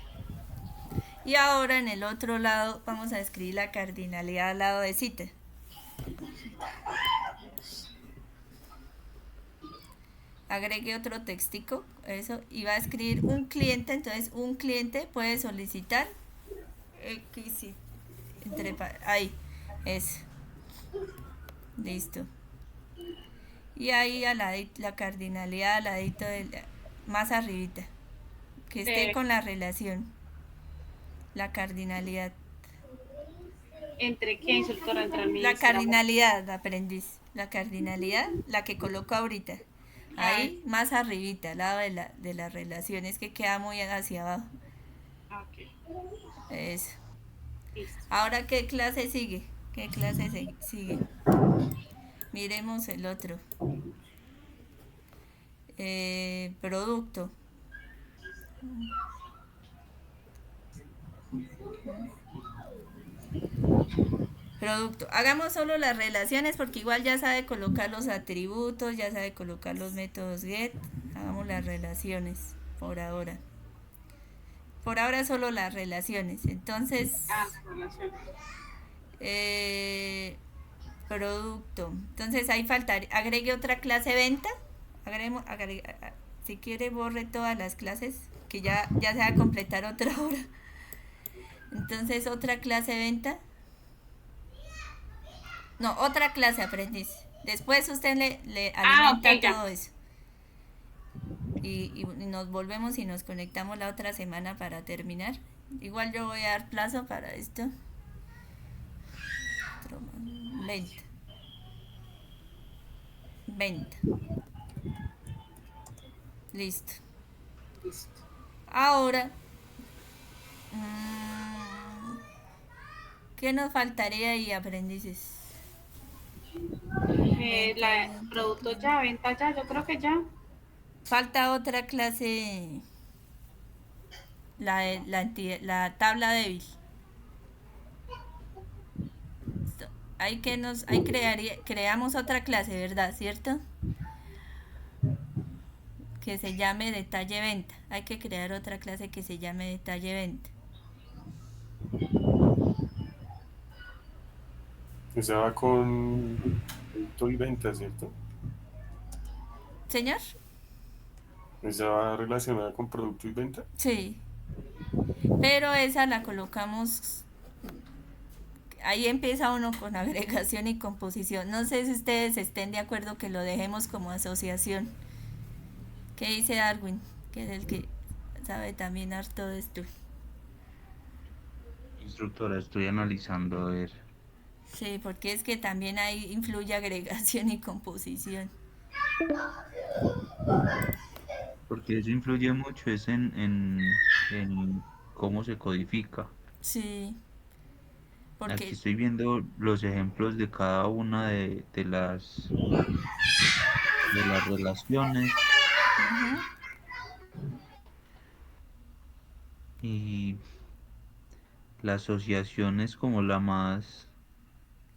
Speaker 1: Y ahora en el otro lado vamos a escribir la cardinalidad al lado de cita. Agregue otro textico, eso, y va a escribir un cliente, entonces un cliente puede solicitar X, ahí, eso, listo. Y ahí la cardinalidad al ladito más arribita, que esté con la relación, la cardinalidad.
Speaker 4: ¿Entre qué, instructora? Entre
Speaker 1: La
Speaker 4: administrador.
Speaker 1: cardinalidad, aprendiz. La cardinalidad, la que coloco ahorita.
Speaker 4: Ah,
Speaker 1: Ahí, más arribita, al lado de las relaciones, que queda muy hacia abajo.
Speaker 4: ok.
Speaker 1: Eso.
Speaker 4: Listo.
Speaker 1: Ahora, ¿qué clase sigue? ¿Qué clase sigue? Miremos el otro. Producto. Producto. Hagamos solo las relaciones porque igual ya sabe colocar los atributos, ya sabe colocar los métodos get. Hagamos las relaciones por ahora. Por ahora solo las relaciones. Entonces,
Speaker 4: Ah, relación.
Speaker 1: producto. Entonces ahí faltaría. Agregue otra clase venta. Si quiere borre todas las clases que ya se va a completar otra hora. Entonces otra clase venta. No, otra clase aprendiz. Después usted le alimenta
Speaker 4: ok, ya.
Speaker 1: todo eso. Y nos volvemos y nos conectamos la otra semana para terminar. Igual yo voy a dar plazo para esto. Venta. Venta. Listo.
Speaker 4: Listo.
Speaker 1: Ahora, ¿qué nos faltaría ahí, aprendices?
Speaker 4: Producto ya, venta ya, yo creo que ya.
Speaker 1: Falta otra clase, la tabla débil. Ahí creamos otra clase, ¿verdad? ¿Cierto? Que se llame detalle venta. Hay que crear otra clase que se llame detalle venta.
Speaker 2: Esa va con producto y venta, ¿cierto?
Speaker 1: ¿Señor?
Speaker 2: Esa va relacionada con producto y venta.
Speaker 1: Sí. Pero esa la colocamos. Ahí empieza uno con agregación y composición. No sé si ustedes estén de acuerdo que lo dejemos como asociación. ¿Qué dice Darwin? Que es el que sabe también harto de esto.
Speaker 3: Instructora, estoy analizando a ver.
Speaker 1: Sí, porque es que también ahí influye agregación y composición.
Speaker 3: Porque eso influye mucho, es en cómo se codifica.
Speaker 1: Sí.
Speaker 3: Aquí
Speaker 1: porque
Speaker 3: estoy viendo los ejemplos de cada una de las relaciones
Speaker 1: ujú,
Speaker 3: y la asociación es como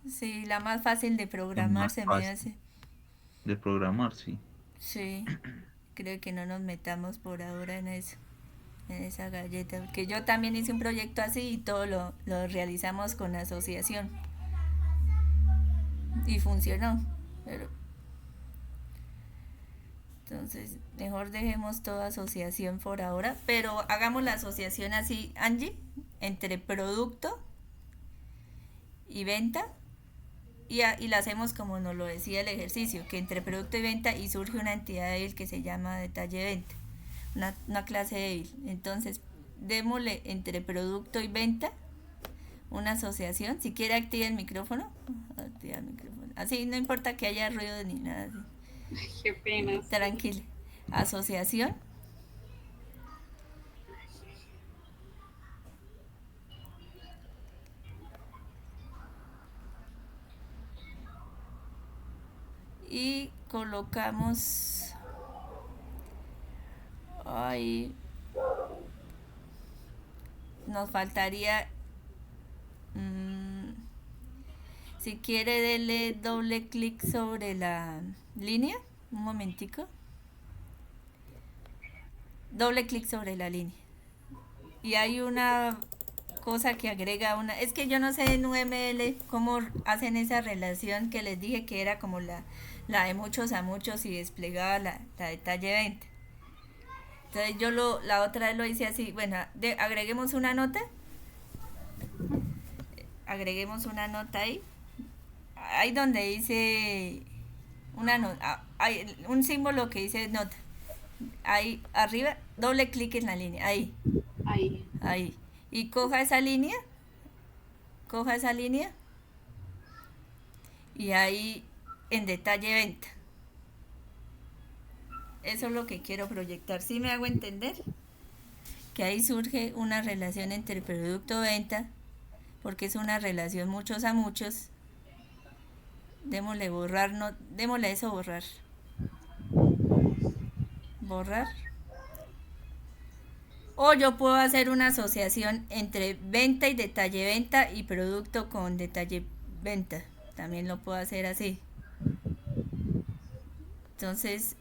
Speaker 1: sí, la más fácil de
Speaker 3: la
Speaker 1: programar
Speaker 3: más
Speaker 1: se me
Speaker 3: fácil
Speaker 1: hace.
Speaker 3: de programar, sí.
Speaker 1: Sí, creo que no nos metamos por ahora en eso, en esa galleta, porque yo también hice un proyecto así y todo lo realizamos con asociación y funcionó. Pero entonces, mejor dejemos toda asociación por ahora, pero hagamos la asociación así, Angie, entre producto y venta y la hacemos como nos lo decía el ejercicio, que entre producto y venta y surge una entidad débil que se llama detalle venta, una clase débil. Entonces, démosle entre producto y venta una asociación. Si quiere activa el micrófono. Activa el micrófono. Así, no importa que haya ruido ni nada. Así.
Speaker 4: Qué pena, sí.
Speaker 1: Tranquila. Asociación. Y colocamos ahí, nos faltaría, mmm, si quiere dele doble clic sobre la línea, un momentico, doble clic sobre la línea y hay una cosa que agrega una, es que yo no sé en UML cómo hacen esa relación que les dije que era como la de muchos a muchos y desplegaba la detalle 20. Entonces la otra vez lo hice así, bueno, agreguemos una nota ahí donde dice una nota, hay un símbolo que dice nota, ahí arriba, doble clic en la línea,
Speaker 4: Ahí.
Speaker 1: ahí, y coja esa línea y ahí en detalle venta. Eso es lo que quiero proyectar. ¿Sí me hago entender? Que ahí surge una relación entre producto-venta, porque es una relación muchos a muchos. Démosle borrar, no, démosle eso borrar. Borrar. O yo puedo hacer una asociación entre venta y detalle venta y producto con detalle venta. También lo puedo hacer así. Entonces,